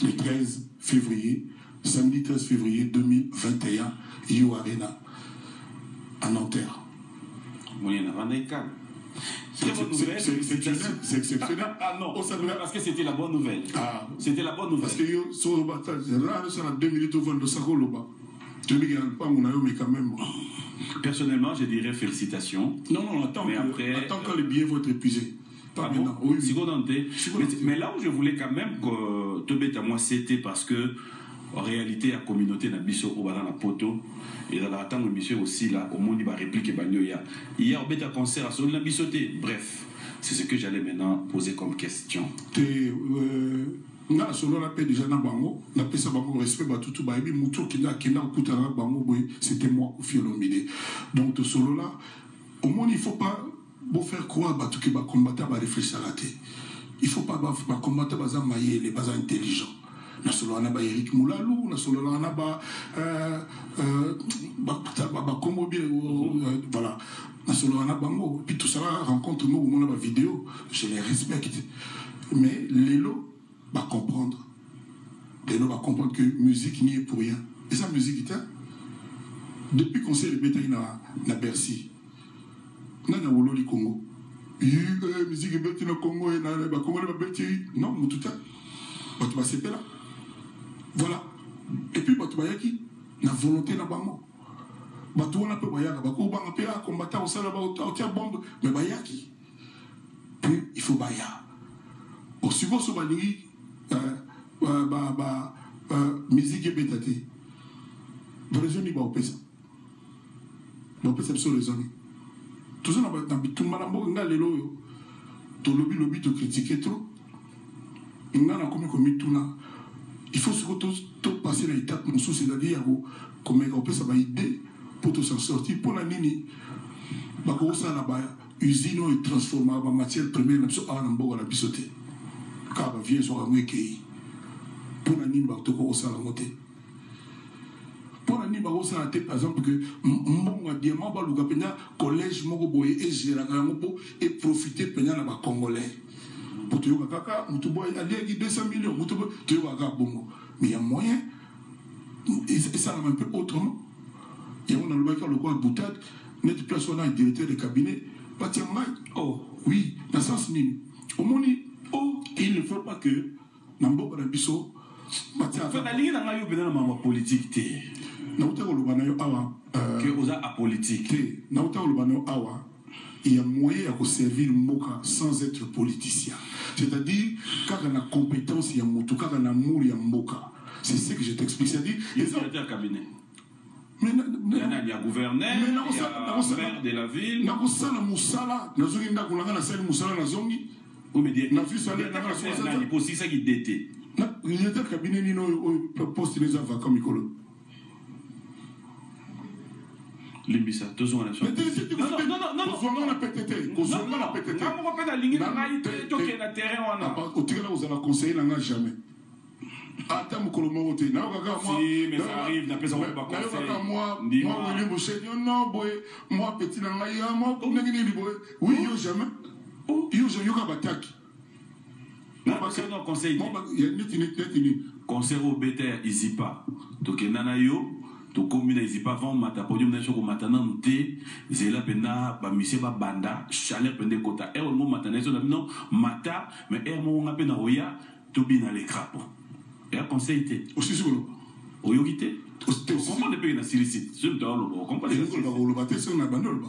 Le 13 février, samedi 13 février 2021, You Arena, à Nanterre. Très bonne nouvelle. C'est exceptionnel. Ah non, parce que c'était la bonne nouvelle. Ah. C'était la bonne nouvelle. Parce que c'est 2 minutes au vol de Sakoloba. Mais quand même. Personnellement, je dirais félicitations. Non, attends quand les billets vont être épuisés. Pas maintenant. Oui. Mais là où je voulais quand même que te bête à moi, c'était parce que en réalité, la communauté n'a pas au bas dans la poteau. Et dans la temps, monsieur aussi là, au monde, il va répliquer Bagnoya. Hier, on a un concert à son bisoté. Bref, c'est ce que j'allais maintenant poser comme question. Na solo la paix déjà na bango na pesa bango respect ba tout ba ebi mutu kina kuta na bango boy c'était moi au Fiolomide. Donc to solo là au moins il faut pas beau faire croire ba tout que ba combattre ba réfléchir à la tête. Il faut pas ba combattre ba mailler les ba intelligents. na solo ana ba Eric Moulalu na solo ana ba comment bien voilà na solo ana bango puis tout ça rencontre nous on a ba vidéo je les respecte mais Lelo va comprendre Lelo va comprendre que musique n'y est pour rien et sa musique était depuis qu'on s'est répété na Bercy na Wololi Congo musique est na Congo et na ba Congo ba beti non tout ça tu vas c'est là voilà et puis tu vas yaki na volonté na bango tu on a peu bayaka ba ko banga pe a combattre au sala ba au bombe mais bayaki puis il faut baya au suivant so balingi musique est bétaté raison ni ba opesa ba opesa sur les zones tout ça na bitumba na mboka ngalelo yo to lobby to critiquer trop ingana comme tuna il faut surtout passer à l'étape c'est-à-dire comme on peut savoir idée pour s'en sortir pour la nini ba ko ça na ba usine et transformer en matière première na so a na mboka na bisoté ka ba vie so amweke pour la nini ba to ko ça la moté pour la nini ba ko ça par exemple que mbonga diamant ba luka penya collège moko boye et gérer ngo et profiter penya na ba congolais pour te dire kaka mutubo il y a 200 millions mutubo tu vas kaka bongo mais il y a moyen et ça va un peu autrement et on a le bac le coin boutade net place on a un directeur de cabinet Patia Mai oh oui dans sens ni au moni oh il ne faut pas que nambo ba biso Patia fait la ligne na yo bena na politique té na utako lo bana yo awa que osa apolitique té na utako lo bana yo awa il y a moyen de servir Moka sans être politicien. C'est-à-dire, quand on a compétence, il y a Moto, quand on a amour, il y a Moka. C'est ce que je t'explique. C'est-à-dire, il y a un cabinet. Il y a gouverneur, il y a maire de la ville. Il y a Moussala. Il y a Moussala. Il y a un cabinet qui poste les avocats comme Mikolo. Limbisa, deux ans à la soirée. Non, on a pété. On a conseillé, on n'a jamais. Attends, mon colombo, si, mais ça arrive, n'a pas besoin de conseil. Moi, petit, oui, yo jamais. Yo jamais. Non, conseil. Conseil au BTR, Isipa. Donc, Nanayo. To commune izipa vont mata podium na choko matana nte zela pena ba monsieur ba banda chaleur pende kota e on mo matana so non mata mais e mo nga pena oya to bina les crapauds et a conseillé aussi solo oyogité comment ne peut na silicite je me dois le comprendre le ba lo baté sur na bandol ba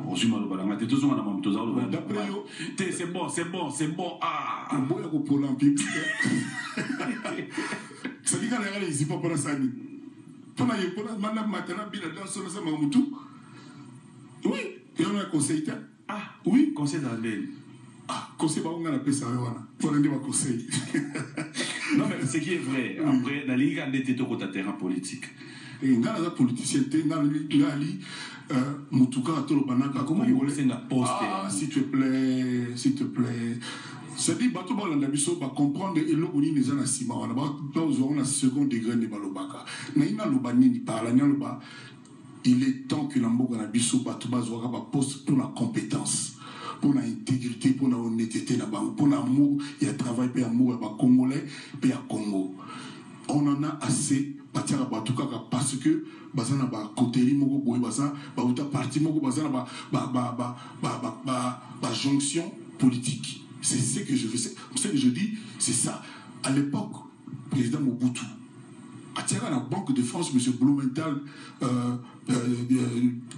Ozuma lo bala ngate to zonga na mam to za lo bala d'après yo c'est bon ah boya ko pour l'empire ça dit quand les izipa pour ça pour la madame maintenant bien dans son Mamutu oui et on a conseillé ah oui conseil d'Albel ah conseil ba on a appelé ça pour rendre ma conseil non mais ce qui est vrai après dans les gars d'été au côté terrain politique et dans la politicien dans ali mutuka to le banaka comment il c'est la poste ah s'il te plaît c'est-à-dire bato ba landa biso ba comprendre eloko ni neza na sima wana ba on a second degré ne balobaka na ina lobani ni parla nyaloba il est temps que l'amboka na biso bato ba zwa ba poste pour la compétence pour l'intégrité pour la honnêteté na bango pour l'amour il y a travail pour amour ba congolais pour ya Congo on en a assez batia bato kaka parce que bazana ba côté moko boy baza ba uta parti moko bazana ba jonction politique. C'est ce que je veux. C'est ce que je dis, c'est ça. À l'époque, président Mobutu, à la Banque de France, M. Blumenthal,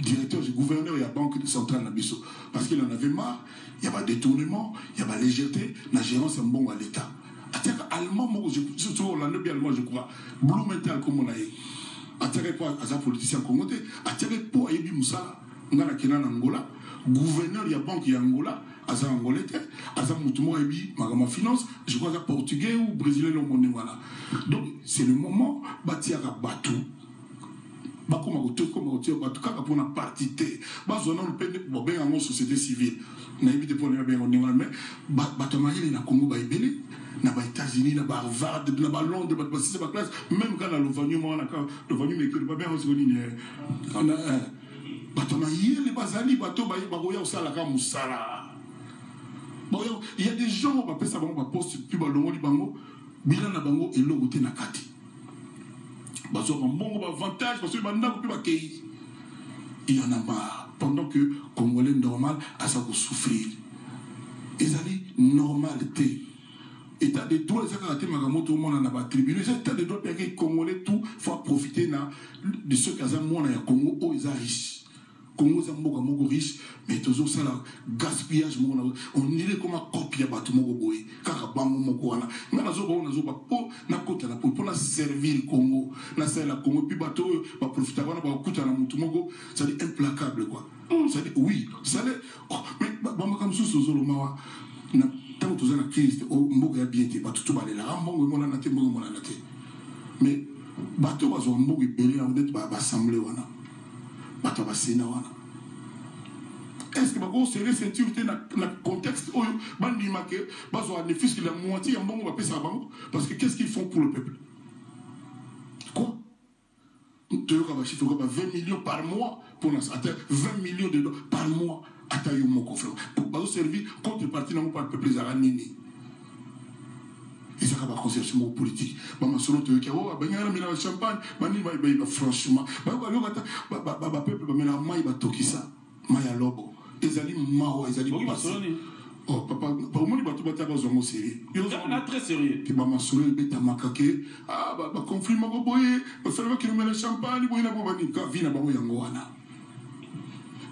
directeur, gouverneur de la Banque centrale Nabiso, parce qu'il en avait marre, il y avait détournement, il y avait légèreté, la gérance est bon à l'État. Allemand, surtout hollandais allemand, je crois, Blumenthal comme on a eu. Attiré quoi à un politicien congolais, attiré pour Ayebi Moussa, on a la Kenan Angola, gouverneur de la Banque d'Angola. Aza angolais, aza mutumo ebi magama finance, je crois que portugais ou brésilien le monde voilà. Donc c'est le moment bâtir à bateau. Bakoma auto comme auto bateau kaka pour na partité. Bazona le peine bon ben en société civile. Na évité pour les bien on mais bateau maïli na Congo ba ebele na ba États-Unis, na ba Harvard, na ba Londres, ba c'est ba classe, même quand le venu moi na le venu mais que pas bien on se dit na bato na yele bazali bato ba goya osala ka musala. Bon, il y a des gens qui appellent ça un poste plus bas de bango, bilan na bango et l'eau na kati. Parce qu'on a un bon avantage parce que maintenant on peut il y en a marre pendant que Congolais normal à ça pour souffrir. Ils allaient normalité. État de droit, ça a été magamoto tout le monde en a pas tribunal. État de droit que Congolais tout faut profiter de ce cas moi na Congo où ils riches. Congo c'est un riche, mais toujours ça là gaspillage on dirait comme un copie à bateau moko boy car bango moko wana na zo ba po na kota na pour servir Congo na ça la Congo puis bateau ba profiter wana ba kuta na mutu moko ça dit implacable quoi ça dit oui ça mais ba makam sous zo lo mawa na tant que na Christ o mboka ya bien te bateau tout ba la mbongo mona na te mbongo mona na te mais bateau ba zo mboka belé en fait ba assemblée wana. Est-ce que vous serez ceinture dans le contexte où bandi marqué bazo a fils la moitié en bon on va payer ça parce que qu'est-ce qu'ils font pour le peuple? Quoi? Tu as 20 millions par mois pour nous 20 millions de dollars par mois à tailler mon confrère pour bazo servir contrepartie non pas le peuple zaranini. Et ça va conception politique. Maman solo te qui oh ben y'a la champagne, mani ba franchement. Ba peuple ba mena mai ba tokisa. Mai a lobo. Ezali mao, ezali oh papa, pour moi, il va te zongo sérieux. Il est très sérieux. Puis maman solo beta makake. Ah ba conflit mako boye, ba faire que le champagne boye na bobani ka vina ba yango wana.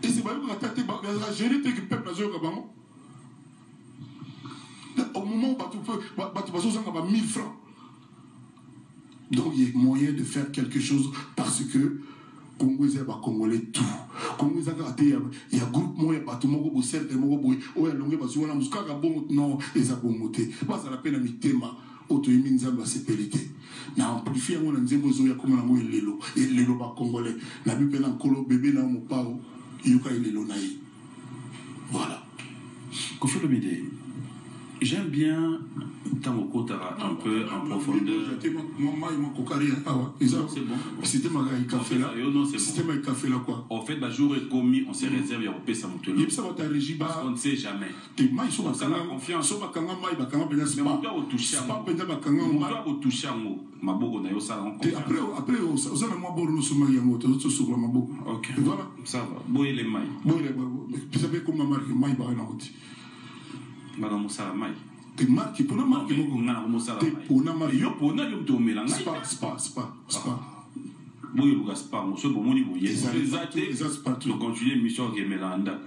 Et c'est ba ko tata ba gérer te peuple na zo ka bango. Au moment où tu vas 1000 francs. Donc il y a moyen de faire quelque chose parce que Congolais va Congolais tout. Congolais il y a groupe moi il y a tout monde qui certes moi boy oh il longue parce qu'on a musika ka bon non et ça bon monter. Pas ça la peine à mitema auto iminzamba sepelité. Na amplifier on nzembo zo ya comme na mo lelo et lelo ba Congolais. Na bi pena nkolo bébé na mo pao yuka lelo na yi. Voilà. Kofi Olomide. J'aime bien tant au un peu en profondeur. C'est bon. C'était ma café là. C'était ma café là quoi. En fait, le jour est commis, on se réserve et on paie ça monter. Parce qu'on ne sait jamais. On a confiance. On doit toucher un mot. Après, on a moi bon nous sommes mariés sur la mabo. Ok. Voilà. Ça va. Boye les mailles. Vous savez comment marquer maille par la route. Madame Moussala Maï. T'es marqué pour la marque. T'es pour la marque. Yo pour na yo to melanga. C'est pas. Boye le gaspard, mo so bo moni boye. Donc continuer mission ke melanda.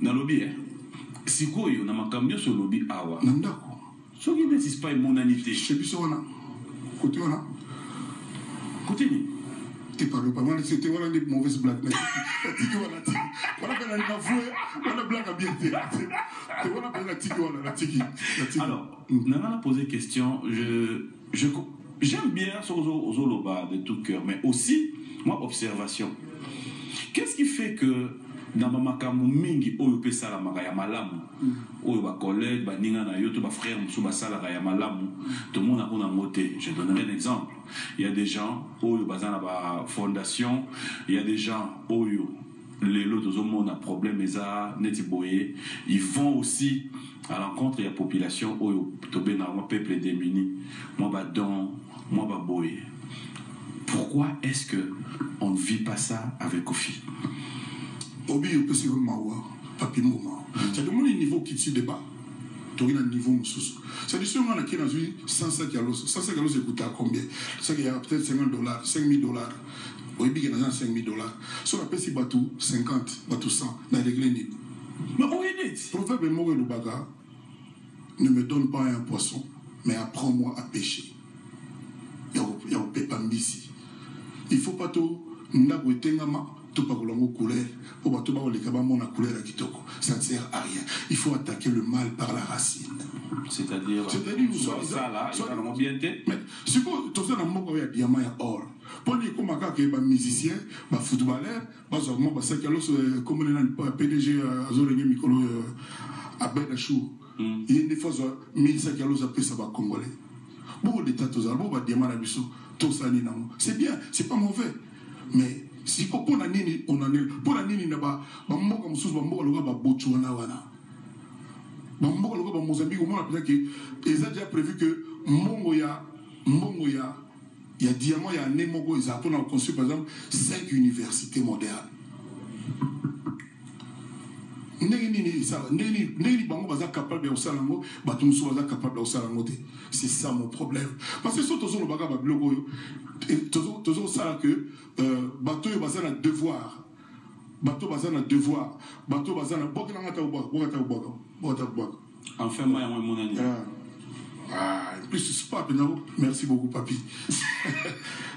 Na lobby sikoyo na makamyo so lobby awa. Nandako. So qui n'existe pas une monanité. Chez biso wana. Côté wana. Côté ni. T'es pas le pas mal, c'était voilà des mauvaises blagues. Voilà ben la voix, voilà blague à bien été. Voilà ben la tiki. Alors, Nana a posé question, j'aime bien ce Zoloba de tout cœur, mais aussi, moi, observation. Qu'est-ce qui fait que dans ma makamu mingi oyo pe sala makaya malamu oyo ba collègue ba ninga na yo to ba frère musu ba sala kaya malamu tout le monde a una moté? Je donnerai un exemple. Il y a des gens oyo bazana ba fondation, il y a des gens oyo les autres hommes ont problème eza neti boye, ils vont aussi à l'encontre de la population oyo to be na moi peuple démuni, moi ba don, moi ba boye. Pourquoi est-ce que on ne vit pas ça avec Kofi? Obi peut se mawa papi moment ça demande un niveau qui se débat tu as un niveau moussous ça dit si on a qui dans une 105 kilos c'est coûté à combien ça qu'il y a peut-être $50 $5,000 Obi qui dans $5,000 si on appelle si bateau 50 bateau 100 dans les glénies mais on est net proverbe Moro le baga ne me donne pas un poisson mais apprends-moi à pêcher il y a un pépambisi il faut pas tout n'ago tengama tout pas colongo couleur pour pas tout pas les cabamons la couleur à kitoko ça ne sert à rien il faut attaquer le mal par la racine c'est-à-dire nous sommes ça là il va bien mais si vous tous dans mon il y a diamant et or pour les comme que ba musicien ba footballeur ba moi ba ça comme le PDG azolenge mikolo à Benachou Il y a des fois, 1500 kilos, ça peut savoir congolais. Beaucoup d'États, c'est bien, c'est pas mauvais. Mais si on a nini, on a nini, pour la nini, on a comme sous Mozambique, au moins, ils ont déjà prévu que Mongoya, il y a Diamant, il y a Nemogo, ils ont construit par exemple 5 universités modernes. C'est ça mon problème. Parce que si tu as un blog, tu as ça que bateau est un devoir. Bateau est un devoir. Bateau est un devoir. Enfin, moi, mon ami. Plus c'est pas merci beaucoup, papy.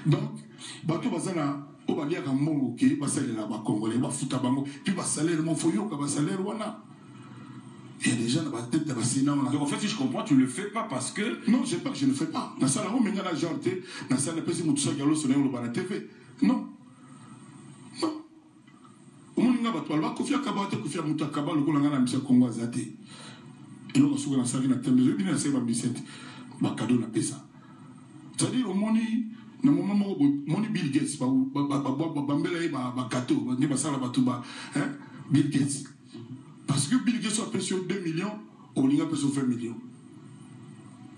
Donc, bateau est un on va dire qu'un mongo qui va salaire là-bas congolais, va foutre à bango, puis va salaire mon foyer, va salaire wana. Il y a des gens dans la tête de la Sénat. Donc en fait, si je comprends, tu ne le fais pas parce que. Non, je ne fais pas. Dans ça, on m'a dit janté, dans ça, on a pesé mon tout ça, galo, sonné au la TV. Non. Non. Au moins, on a battu, on va confier à Kabata, confier à Moutakaba, le Golanga, la mission Congo Azate. Et nous, on a souvent sa vie dans le thème de jeu, bien sûr, ma cadeau n'a pas ça. C'est-à-dire, au moins, na moment moni Bill Gates Bill Gates parce que Bill Gates a payé 2 millions on a payé 20 millions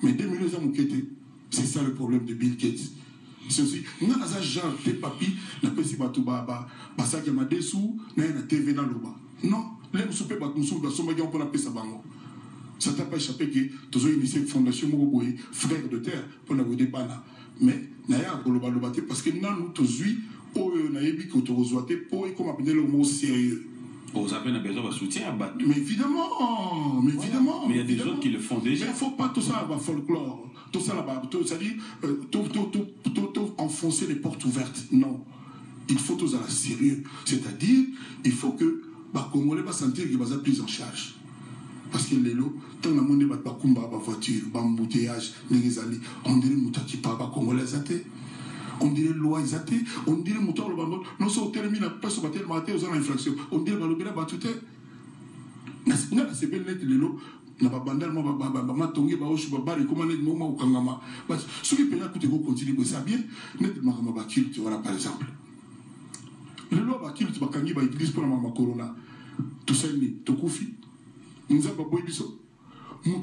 mais 2 millions c'est ça le problème de Bill Gates c'est aussi on a ça genre de papier na payé ça qui m'a dessous na TV dans le bas non les souper ba nous souper so ma on peut appeler ça bango ça t'a pas échappé que tu as initié une fondation Mogoboy frère de terre pour la débat là mais naya globalité parce que nous tous au naïbi que tu reçois pour comme appeler le mot sérieux. Vous avez besoin de soutien. Mais évidemment, mais évidemment. Mais il y a des autres qui le font déjà. Mais il ne faut pas tout ça à folklore, tout ça là-bas, c'est-à-dire tout enfoncer les portes ouvertes. Non, il faut tout ça à sérieux. C'est-à-dire, il faut que les Congolais va sentir qu'ils vont être pris en charge. Parce que les lots, tant que nous avons des voitures, des embouteillages, on dirait que nous avons des Congolais. On dirait loi, on dirait que nous avons non seulement terminé la presse, on a infraction. On dirait que nous avons tout. Nous avons ces belles lettres, les lots, nous avons bandé, nous avons matongué, nous avons barré, comment nous avons kangama. Ce qui peut nous continuer, c'est bien, nous avons des cultes, par exemple. Les lois, les cultes, ils ont utilisé pour la corona. Tout ça, tout koufi. Nous avons pas biso. Nous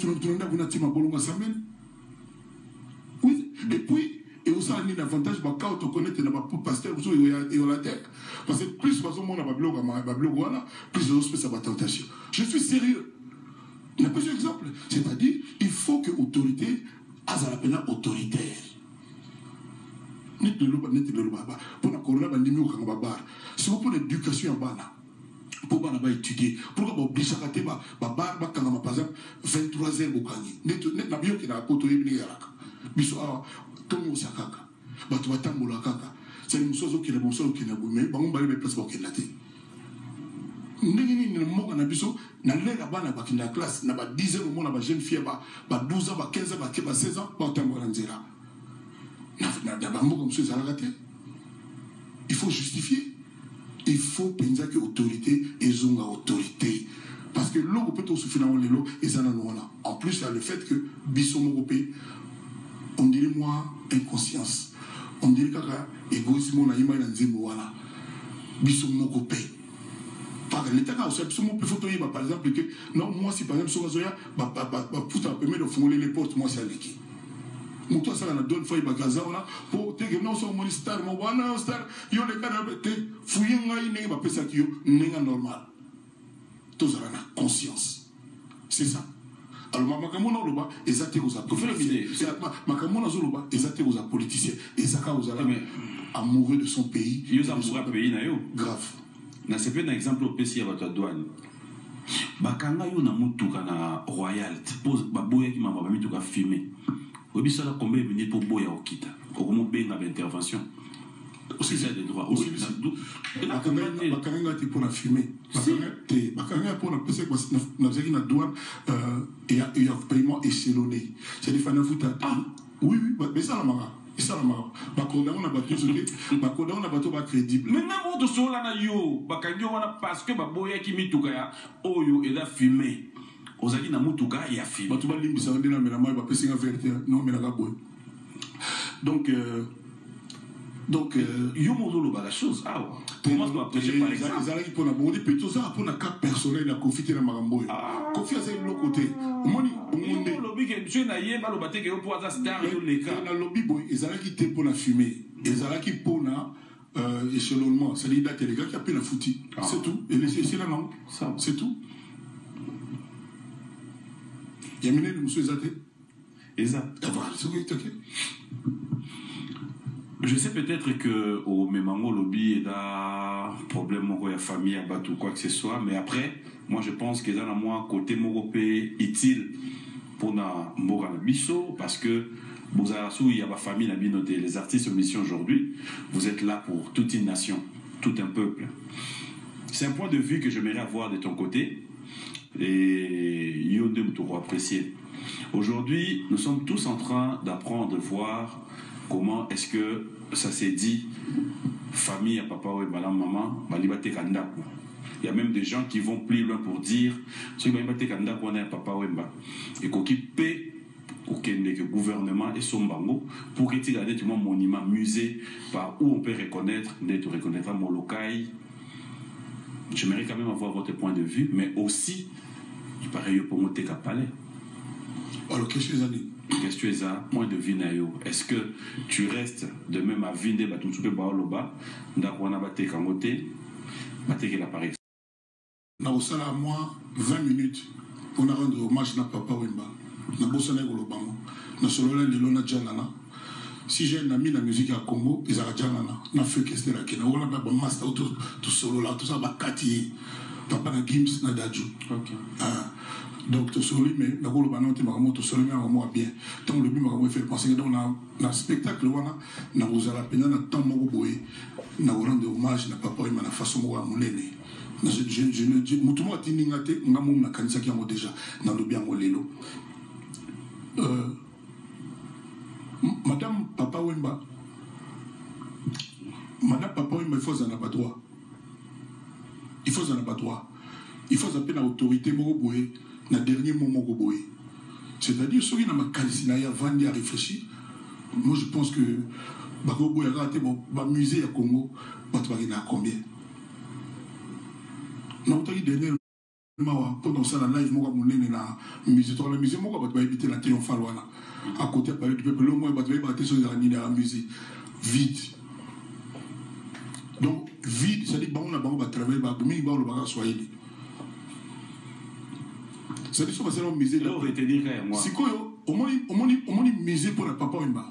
oui, et puis, et aussi un avantage, quand on connaît le pasteur, et on la terre. Parce que plus on a plus on se fait tentation. Je suis sérieux. Il y a plusieurs exemples. C'est-à-dire, il faut que l'autorité, azalapena autoritaire. Pour la corona, si vous prenez l'éducation en bas, pour étudier, pourquoi on oblige à faire par exemple 23 heures au Kanye. Net na bio qui n'a pas autorisé de venir à biso a tomo sakaka. Batu batambola kaka. C'est une chose qui est bon qui n'a pas mais bon balé place pour qu'elle late. Ndengini ni mo na biso na lela bana ba kinda classe na ba 10 ans au monde ba jeune fille ba 12 ans ba 15 ans ba 16 ans ba tambola nzira. Na ba mbo comme ça la il faut justifier. Il faut penser que l'autorité est une autorité. Parce que l'eau peut aussi finalement les lots et ça n'en a. En plus, il y a le fait que Bisson Européen, on dirait moi inconscience. On dirait que l'égoïsme on a imagé dans Zimbo voilà. Bisson Européen. Par l'État a aussi absolument plus photo par exemple que non moi si par exemple sur Zoya putain permet de fonder les portes moi c'est avec qui. Mutu asala na donne fois bagaza ona pour te que non so mon star mo wana star yo le kana te fuyenga ine ba pesa ki yo nenga normal tous ala na conscience c'est ça alors makamona loba ezate aux politiciens makamona zo loba ezate aux politiciens ezaka aux ala amoureux de son pays yo amoureux pays na yo grave na c'est pas un exemple au PC à votre douane bakanga yo na mutuka na royalty pose baboya ki mama ba mituka filmer oui, ça a combien de minutes pour Boya au Kita? Comment bien l'intervention? Aussi, c'est des droits. Aussi, Bakanga était pour la fumer. Bakanga pour la PC, nous avons une douane et un paiement échelonné. C'est des fans de foot. Oui, mais ça, la mara. Et ça, la mara. Bakoda, on a battu ce qui Bakoda, on a battu pas crédible. Mais non, de cela, na yo. Bakanga, on a parce que Baboya qui mit tout kaya, oyo et la fumée. ozaki na mutuka ya film bato balimbisa ndena mela mai bapesinga vérité non melaka boye donc yo mozoloba la chose awa comment tu prêcher par exemple ezalaki mpona bongo depuis tozala mpona cas personnel ya kofi te na makambo oyo kofi azali biloko te omoni olobi ke monsieur na ye baloba te ke yo mpo aza star yoleka nalobi boye ezalaki te mpona fumer ezalaki mpona échelonnement c'est-à-dire date elekaki ape na futi c'est tout esila nango c'est tout ya minene mosu eza te eza voilà soki toke. Je sais peut-être que au Memango lobby est un problème de famille à battre ou quoi que ce soit, mais après, moi je pense que dans moi côté Mogopé utile pour na Mbora Bisso parce que vous il y a ma famille la bien noté les artistes en mission aujourd'hui, vous êtes là pour toute une nation, tout un peuple. C'est un point de vue que j'aimerais avoir de ton côté et Yonde Mtouro apprécier. Aujourd'hui, nous sommes tous en train d'apprendre, de voir comment est-ce que ça s'est dit, famille à papa ou madame, maman, balibate kandaku. Il y a même des gens qui vont plus loin pour dire, si balibate kandaku on a papa ou mba, et qu'on paie le gouvernement et son bango pour qu'il y ait des monuments, musées, par où on peut reconnaître, d'être reconnaître Molokai. J'aimerais quand même avoir votre point de vue, mais aussi, il paraît pour monter qu'à palais. Alors, qu'est-ce que vous avez? Qu'est-ce que tu as, point de vue naïo? Est-ce que tu restes de même à vinder Batunsuke Baoloba, Ndakwana Bate Kamote, Bate l'appareil? Na osala moi 20 minutes pour rendre hommage na papa Wemba. Na bosana Golobango. Na solola lelo na janana. Si j'ai un ami la musique à Congo, ils ont janana. Na fait que c'était la kena. On a ba master tout solo là, tout ça ba kati. Papa na Gims na Dadju. OK. Donc tout solo mais na Golobana te maramo tout solo mais maramo bien. Donc le but maramo fait penser donc na spectacle wana na ozala pena na temps moko boye na rendre hommage na papa Wemba na façon mo amulene. Je ne dis mutu mo tininga te ngamo na kanisa ki yango déjà na lobi yango lelo. Madame Papa Wemba, il faut en avoir droit. Il faut en avoir droit. Il faut appeler l'autorité Moroboé, le dernier moment Moroboé. C'est-à-dire, ceux qui n'ont pas de à réfléchir, moi je pense que Bagoboé a raté le musée à Congo, il y a combien? Non, tu as dit dernier. Pendant ça, la live, moi, la musée, moi, je vais éviter la triomphale. À côté du peuple, le moins, je vais battre sur la musée. Vide. Donc, vide, c'est-à-dire que on va travailler, on va soigner. C'est-à-dire que c'est un musée. C'est quoi? Au moins, musée pour la papa Wemba.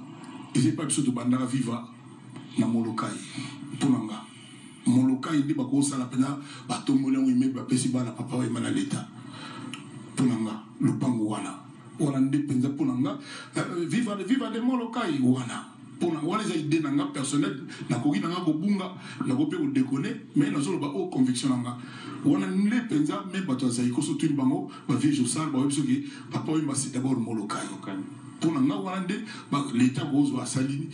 Et c'est pas que de Bandara Viva, dans Molokai, pour Nanga. Molokai, il dit que ça la peine, bateau molé, on y met, la papa Wemba dans l'État. Pour Nanga, le Pangouana. Wana ndependa ponanga viva de Molokai wana pona wala za idée nanga personnel na koki nanga ko bunga na ko pe ko déconner mais na zolo ba o conviction nanga wana ndependa mais bato za iko sotu bango ba vie josal ba webso ki papa Wemba c'est d'abord Molokai pona nga wana nde ba l'état gozo asali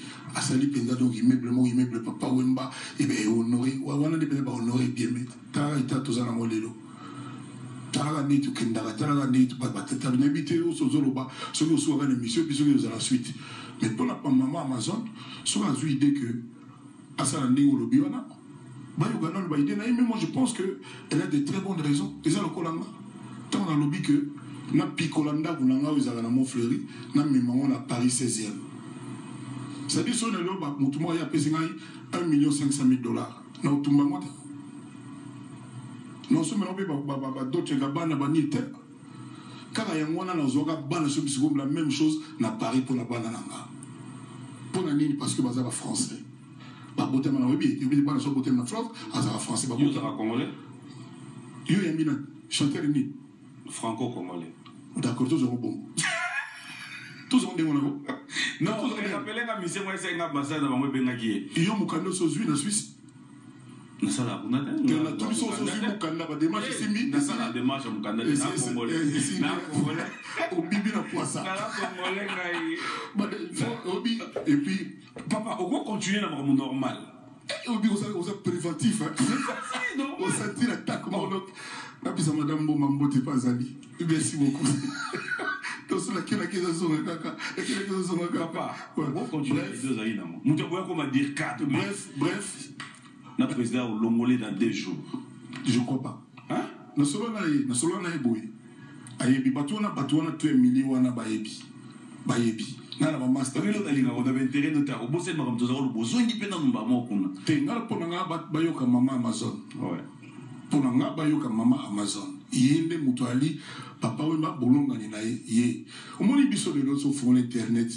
penza donc immeuble papa Wemba et ben honoré wana ndependa ba honoré bien mais ta ita tozana molelo talaga ni tu kendaka talaga ni tu batata n'habiter au sozoloba celui qui soit une émission puis celui qui est à la suite mais pour la maman Amazon sur la idée que à ça la négo lobby wana ba yo ganon ba idée na mais moi je pense que elle a de très bonnes raisons déjà le kolanga tant dans lobby que na picolanda kunanga uzala na Montfleury na memango na Paris 16e ça dit son le ba mutumo ya pesi ngai 1,5 $, na utumba ngota. Non seulement d'autres gabana banite car il y a un zoga ban la même chose na Paris pour la banana pour la ligne parce que bazar français ba boté na webi et ba so boté na France azara français ba boté congolais yo yamina chanteur ni franco congolais d'accord tous sont bons tous ont des mon non on appelé la mission moi c'est ngabasa na bango benga ki yo mukando so zui na Suisse na sala kunata na tous sont mukanda ba démarche simbi na sala démarche mukanda na congolais au bibi na poissa na congolais ngai et puis papa on va continuer dans le normal On a préventif. On sentit l'attaque. Madame Bomambo, t'es pas ali. Merci beaucoup. Bref. Le président au Longolais dans 2 jours. Je crois pas. Hein? Na solo na eboye. Ayebi batona tu emili wana bayebi. Nana ba master. On a intérêt de ta. Au bout c'est madame Tozaro le besoin qui pena mba mo kuna. Te ngala pona nga bayoka mama Amazon. Ouais. Pona nga bayoka mama Amazon. Yende mutu ali papa we ma bolonga ni na ye. Omoni biso de l'autre sur l'internet.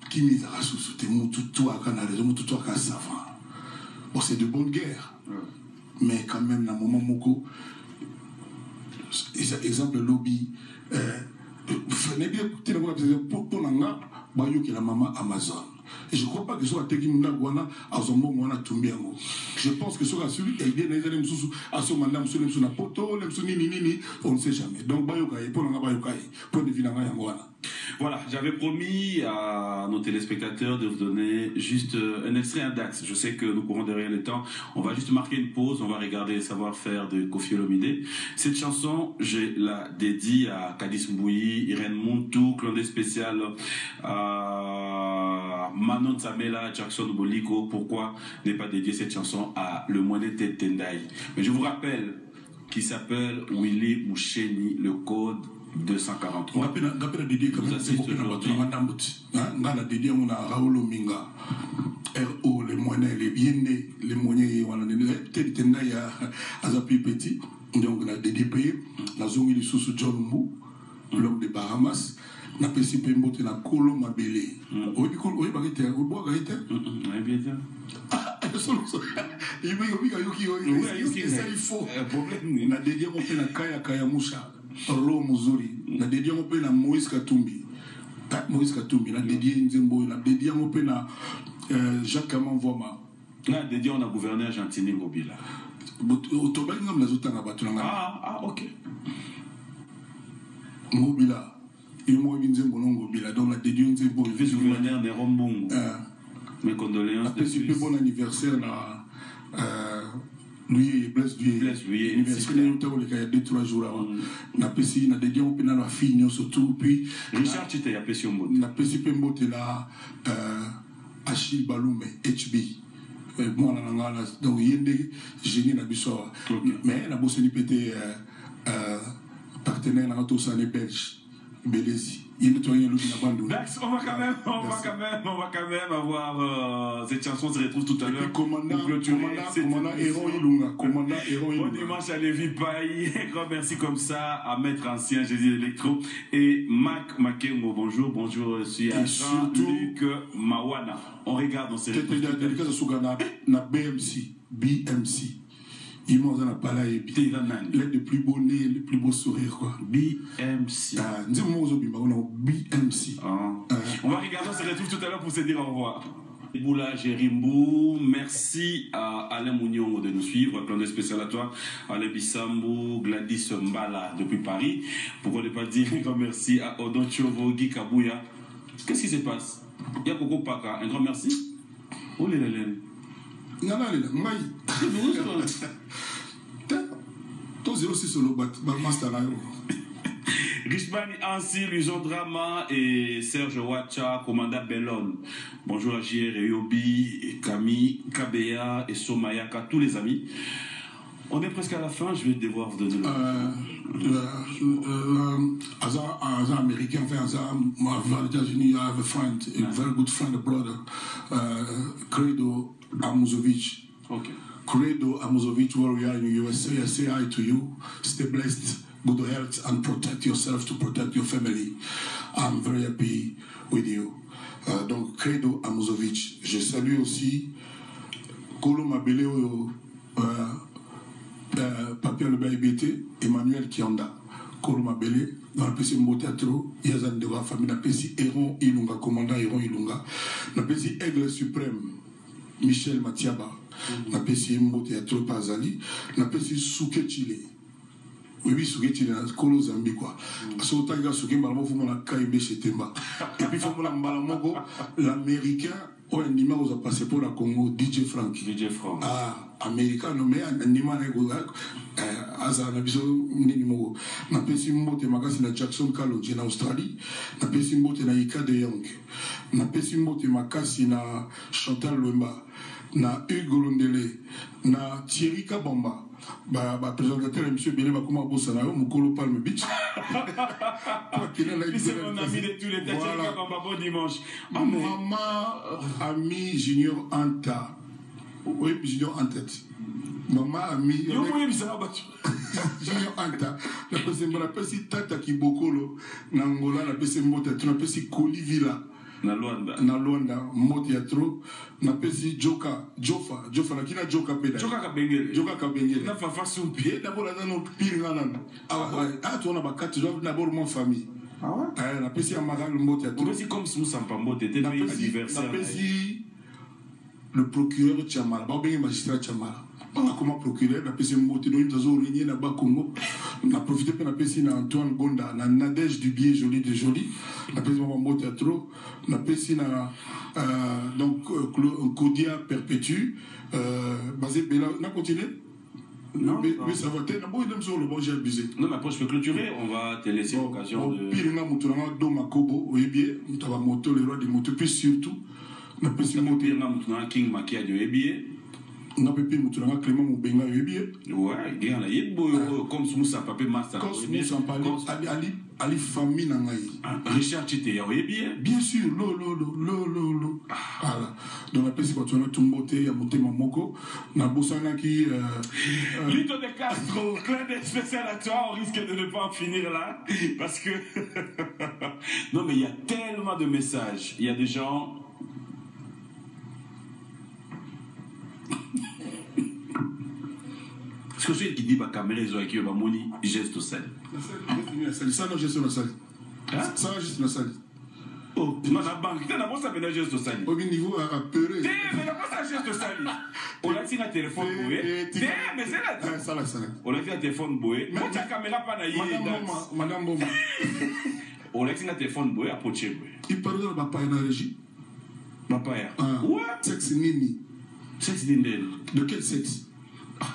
Qui mise à sous te mutu toi kana raison mutu toi ka savant. Bon, c'est de bonne guerre. Ouais. Mais quand même, dans un moment moko, exemple, lobby, pour l'anga, la maman Amazon. Et je ne crois pas que ce soit Tegimuna Guana, à son moment, on a tombé en haut. Je pense que ce soit celui qui a aidé les élèves à son mandat, sur poto, on ne sait jamais. Donc, Bayokaï, pour l'anga Bayokaï, pour le Vinanga Yangwana. Voilà, j'avais promis à nos téléspectateurs de vous donner juste un extrait, un dax. Je sais que nous courons derrière le temps. On va juste marquer une pause. On va regarder le savoir-faire de Koffi Olomide. Cette chanson, je la dédie à Kadis Mbouyi, Irène Montou, Clondé Spécial, Manon Samela, Jackson Boliko. Pourquoi ne pas dédier cette chanson à Le Moine Tête Tendai? Mais je vous rappelle qu'il s'appelle Willy Moucheni, le code 243. Ngapena dédié comme ça, c'est pour que la dédié on a Raoul Minga, RO, les moyens, les biens, les moyens, on a peut-être tendai à Zapi Petit, donc on a dédié la zone de sous John Mou, l'homme de Bahamas, n'a pas si peu monté la Colo Mabélé. Oui, baguette, oui, bois gaïté. Oui, bien sûr. Il faut. On a dédié mon père à Kaya Moucha. Orlo Muzuri, na dédié mon père à Moïse Katumbi. Moïse Katumbi, na dédié Nzembo, na dédié mon père à Jacques Amanvoma. Na dédié on a gouverneur Gentini Ngobila. Autobangam la zotanga batulanga. Ah, ok. Ngobila. Il m'a dit Nzembo Ngobila, donc la dédié Nzembo. Vice-gouverneur Nerombongo. Mes condoléances. Après, super bon anniversaire na. Lui, blesse lui, anniversaire, il y a 2-3 jours avant. Na pesi, na dédié, on peut la fille, surtout, puis. Richard, tu t'es appelé sur mot. Na pesi, peut monter là, Achille Baloum, HB. Moi, donc, il y a des génies, na bisoa. Mais, na bossé, ni pété, partenaire, na tout ça, les Belges, Bélézi. Il y a Dax, on va quand même avoir cette chanson se retrouve tout à l'heure. Commandant Héron Ilunga. Bon dimanche à Lévi Paille. Grand merci comme ça à Maître Ancien Jésus Electro et Mac Makengo. Bonjour, je suis à Jean-Luc Mawana. On regarde, on s'est retrouvé. Na BMC. Ils m'ont dit les plus beaux nez, les plus beaux sourires, quoi. BMC. BMC. On va regarder, on se retrouve tout à l'heure pour se dire au revoir. Boula Jérimbo, merci à Alain Mounion de nous suivre, plein de spécial à toi, Alain Bissambou, Gladys Mbala depuis Paris. Pourquoi ne pas dire un grand merci à Odon Chovo, Guy Kabouya. Qu'est-ce qui se passe? Il y a Coco Paka, un grand merci. Oh les lèvres. Richmani Ansi, Luison Drama et Serge Wacha, commandant Bellon. Bonjour à JR et Yobi, Camille, Kabea et Somayaka, tous les amis. On est presque à la fin, je vais devoir vous donner as an American fan, as an États-Unis, I have a friend, a very good friend, a brother, Credo Amuzovic. Okay. Credo Amuzovic, where we are in the USA, I say hi to you. Stay blessed, good health, and protect yourself to protect your family. I'm very happy with you. Donc, Credo Amuzovic. Je salue aussi Kolo Mabele, Papier le BIBT, Emmanuel Kianda, Kolo Mabele, dans le PC Mbo Théâtre, Yazan de la famille, la PC Héron Ilunga, commandant Héron Ilunga, la PC Aigle Suprême, Michel Matiaba, la PC Mbo Théâtre Pazali, la PC Souke Chile, oui, ce qui est dans Kolo Zambie, quoi. Parce que autant que ce qui est malheureux, il faut qu'on caille chez Temba. Et puis, il faut qu'on l'américain, on a un numéro qui a passé pour la Congo, DJ Frank. DJ Frank. Ah, américain, nommé un numéro Asa na biso nini moko na pesi mbote makasi na Jackson Kalonji na Australie na pesi mbote na Ika de Young na pesi mbote makasi na Chantal Lwemba na Hugo Londele na Thierry Kabamba ba présentateur monsieur Bele bakoma bossa na mukolo Palm Beach. C'est mon ami de tous les temps. Thierry Kabamba, bon dimanche. Maman ami Junior Anta. Oui, Junior Anta. Maman ami Junior Anta la personne la personne Tata Kibokolo na Angola la personne mota tu na personne Kolivila na Luanda moti ya trop na personne Jofa na kina Joka peda Joka Kabengele na fafa sumpi d'abord là non pire ngana ah tu on a ba quatre jours d'abord mon famille ah ouais na personne Amaral moti ya trop c'est comme si nous sommes pas moti était anniversaire na personne le procureur Chamala ba bien magistrat Chamala comme procureur, la PC Mbote, nous avons réuni là-bas Congo. On a profité pour la PC Antoine Gonda, la Nadège du Biais Joli de Joli, la PC Mbote trop, la PC donc Kodia Perpétue, basé Bella, on a continué. Non, mais ça va être bon, il sur le bon, j'ai abusé. Non, mais après, je peux clôturer, on va te laisser l'occasion de. Pire, on a monté dans Makobo, oui, bien, on va monter le roi des motos, puis surtout, la PC Mbote, on a monté dans King Makia de Ebié. On a pu faire Clément Moubenga Ebié. Ouais, il y a comme Moussa Papé Master. Comme Moussa Papé, Ali famille Nangaï. Richard Chité, Ebié. Bien sûr, lo. Voilà. Donc, après, c'est quand on a tout monté, il y a monté Mamoko. Na Boussana qui. Lito de Castro, clin d'œil spécial à toi, on risque de ne pas en finir là. Parce que. Non, mais il y a tellement de messages. Il y a des gens. Ce que je dis que la caméra est avec moni geste au sel. Ça non geste au sel. Ça geste au sel. Oh, non la banque, tu n'as pas ça mais geste au sel. Au niveau à peurer. Mais pas ça geste au sel. On a dit un téléphone boué. Mais c'est là. Ça là ça. On a dit un téléphone boué. Moi ta caméra pas na Madame Boma. On a dit un téléphone boué à pocher. Il parle de papa na régie. Papa. Ouais. Sexe nini. Sexe d'indel. De quel sexe?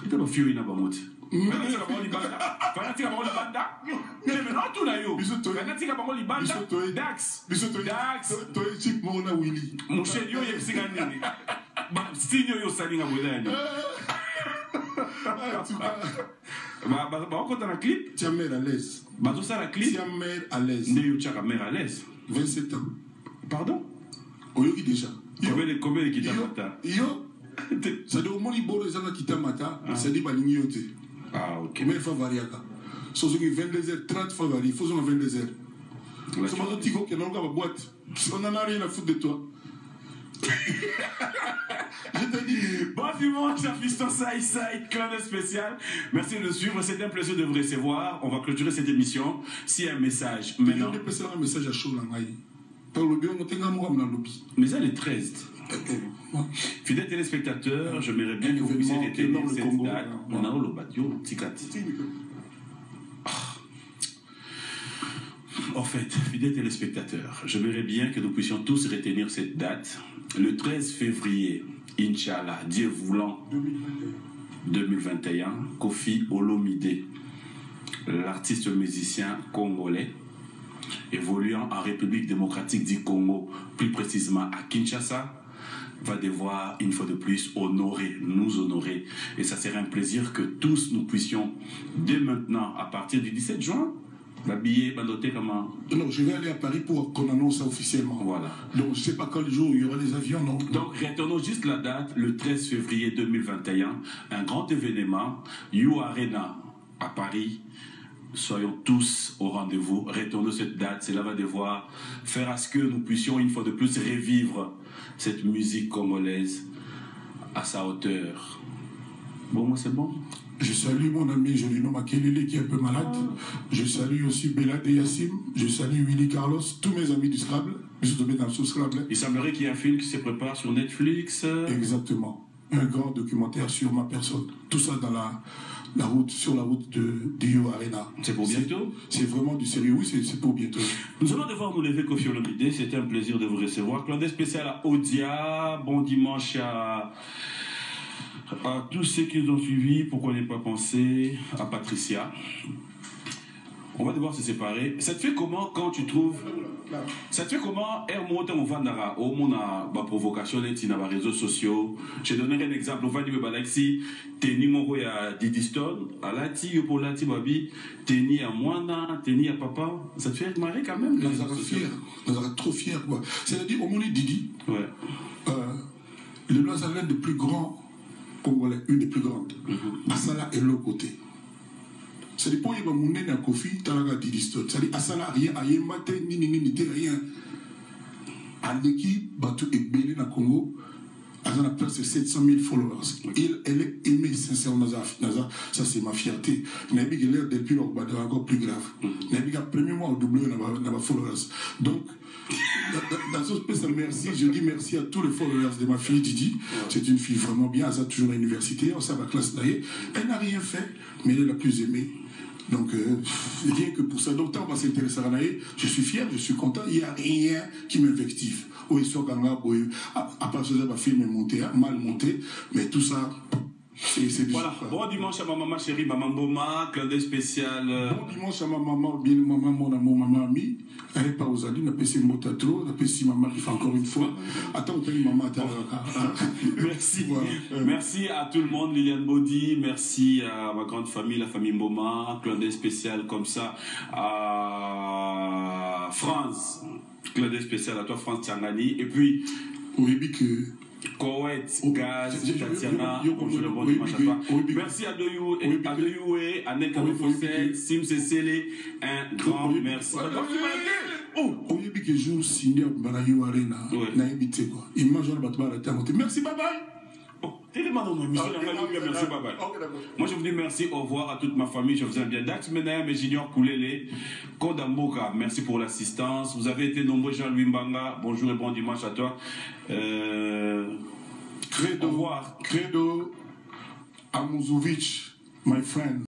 Il t'a fait une abamot. Fanatique à Baroli Banda. Mais non, tout là, yo. Fanatique à Baroli Banda. Dax. Dax. Toi, chip, mon a Willy. Mon cher, yo, y'a que Stigno, yo, saling à Boudani. On compte dans la clip. Tiens, mère à l'aise. Bazo, ça la clip. Tiens, mère à l'aise. Ne yo, tchaka, mère à l'aise. 27 ans. Pardon? Oyoki déjà. Combien de kitamata? Yo. Ça doit au moins les gens qui t'amata, ça dit pas l'ignote. Ah, ok. Mais il faut varier. So, 22h30 fois varier, il faut 22h. C'est mon petit gars qui est dans la boîte. On n'en a rien à foutre de toi. Je te dis. Bon dimanche, fiston Saï, clan spécial. Merci de nous suivre. C'était un plaisir de vous recevoir. On va clôturer cette émission. S'il y a un message, maintenant. Il y a un message à chaud là. Par le bien, on a un lobby. Mais elle est 13. Fidèles téléspectateurs, j'aimerais bien que vous puissiez retenir cette date. On a le bateau, Tikati. En fait, fidèles téléspectateurs, j'aimerais bien que nous puissions tous retenir cette date. Le 13 février, Inch'Allah, Dieu voulant, 2021, Kofi Olomide, l'artiste musicien congolais, évoluant en République démocratique du Congo, plus précisément à Kinshasa, va devoir une fois de plus nous honorer. Et ça serait un plaisir que tous nous puissions, dès maintenant, à partir du 17 juin, l'habiller, bandoter comment? Non, je vais aller à Paris pour qu'on annonce ça officiellement. Voilà. Donc je ne sais pas quel jour il y aura des avions, non. Donc retenons juste la date, le 13 février 2021, un grand événement, You Arena à Paris. Soyons tous au rendez-vous, retenons cette date, cela va devoir faire à ce que nous puissions une fois de plus revivre cette musique congolaise à sa hauteur. Bon, moi c'est bon. Je salue mon ami Jolino Makelele qui est un peu malade. Je salue aussi Belade Yassim. Je salue Willy Carlos, tous mes amis du Scrabble. Je suis tombé dans le Scrabble. Il semblerait qu'il y ait un film qui se prépare sur Netflix. Exactement. Un grand documentaire sur ma personne. Tout ça sur la route de Rio Arena. C'est pour bientôt? C'est vraiment du sérieux, oui, c'est pour bientôt. Nous allons devoir nous lever, Kofi Olomide. C'était un plaisir de vous recevoir. Clin d'œil spécial à Odia. Bon dimanche à tous ceux qui nous ont suivis. Pourquoi ne pas penser à Patricia? On va devoir se séparer. Ça te fait comment quand tu trouves... Ça te fait comment on va dans la provocation dans les réseaux sociaux? Je vais donner un exemple. On va dire que si Teni Moro à Didiston, à Lati, pour Lati Babi, Teni à Moana, Teni à Papa, ça te fait marrer quand même? Nous sommes trop fiers, quoi. C'est-à-dire, au moment de Didi, ouais. Le Lois l'un des plus grands Congolais, une des plus grandes. Asala est l'autre côté. C'est-à-dire, pour y avoir mon à Kofi, Talaga Didiston. C'est-à-dire, Asala, rien, rien, matin, ni, rien. À l'équipe, Batou et Belé dans Congo, elle a presque 700 000 followers. Elle est aimée sincèrement. Ça, c'est ma fierté. Nabi qui l'air depuis encore plus grave. Nabi qui a premier mois au double dans ma followers. Donc, dans ce spécial merci, je dis merci à tous les followers de ma fille Didi. C'est une fille vraiment bien. Elle a toujours à l'université. On sait ma classe d'ailleurs. Elle n'a rien fait, mais elle est la plus aimée. Donc, rien que pour ça. Donc, tant qu'on va s'intéresser à Naïe, je suis fier, je suis content. Il n'y a rien qui m'invective. Oui, soit quand à part ce que ma fille m'est montée, mal montée, mais tout ça, c'est voilà. Bon dimanche à ma maman chérie, maman Boma, clin d'œil spécial. Bon dimanche à ma maman, bien maman, mon amour, maman amie. Elle n'est pas aux alliés, on a passé Motatro, on a passé maman qui fait encore une fois. Attends, on dit maman, attends. Merci. Merci à tout le monde, Liliane Bodi, merci à ma grande famille, la famille Boma, clin d'œil spécial comme ça à France. Clin d'œil spécial à toi, France Tiangani. Et puis, oui, que. Koweït, Gaz, Tatiana, bonjour le bon dimanche à toi. Merci à Doyoué, à Nekame Fossé, Sim Cécile, un grand merci. Au début que je signe à la Rio Arena, merci, bye bye. Merci, bye bye. Moi je vous dis merci, au revoir à toute ma famille, je vous aime bien. Dax Menaya, mes juniors Koulele, Kodamboka, merci pour l'assistance. Vous avez été nombreux, Jean-Louis Mbanga, bonjour et bon dimanche à toi. Credo, Amuzovic, my friend.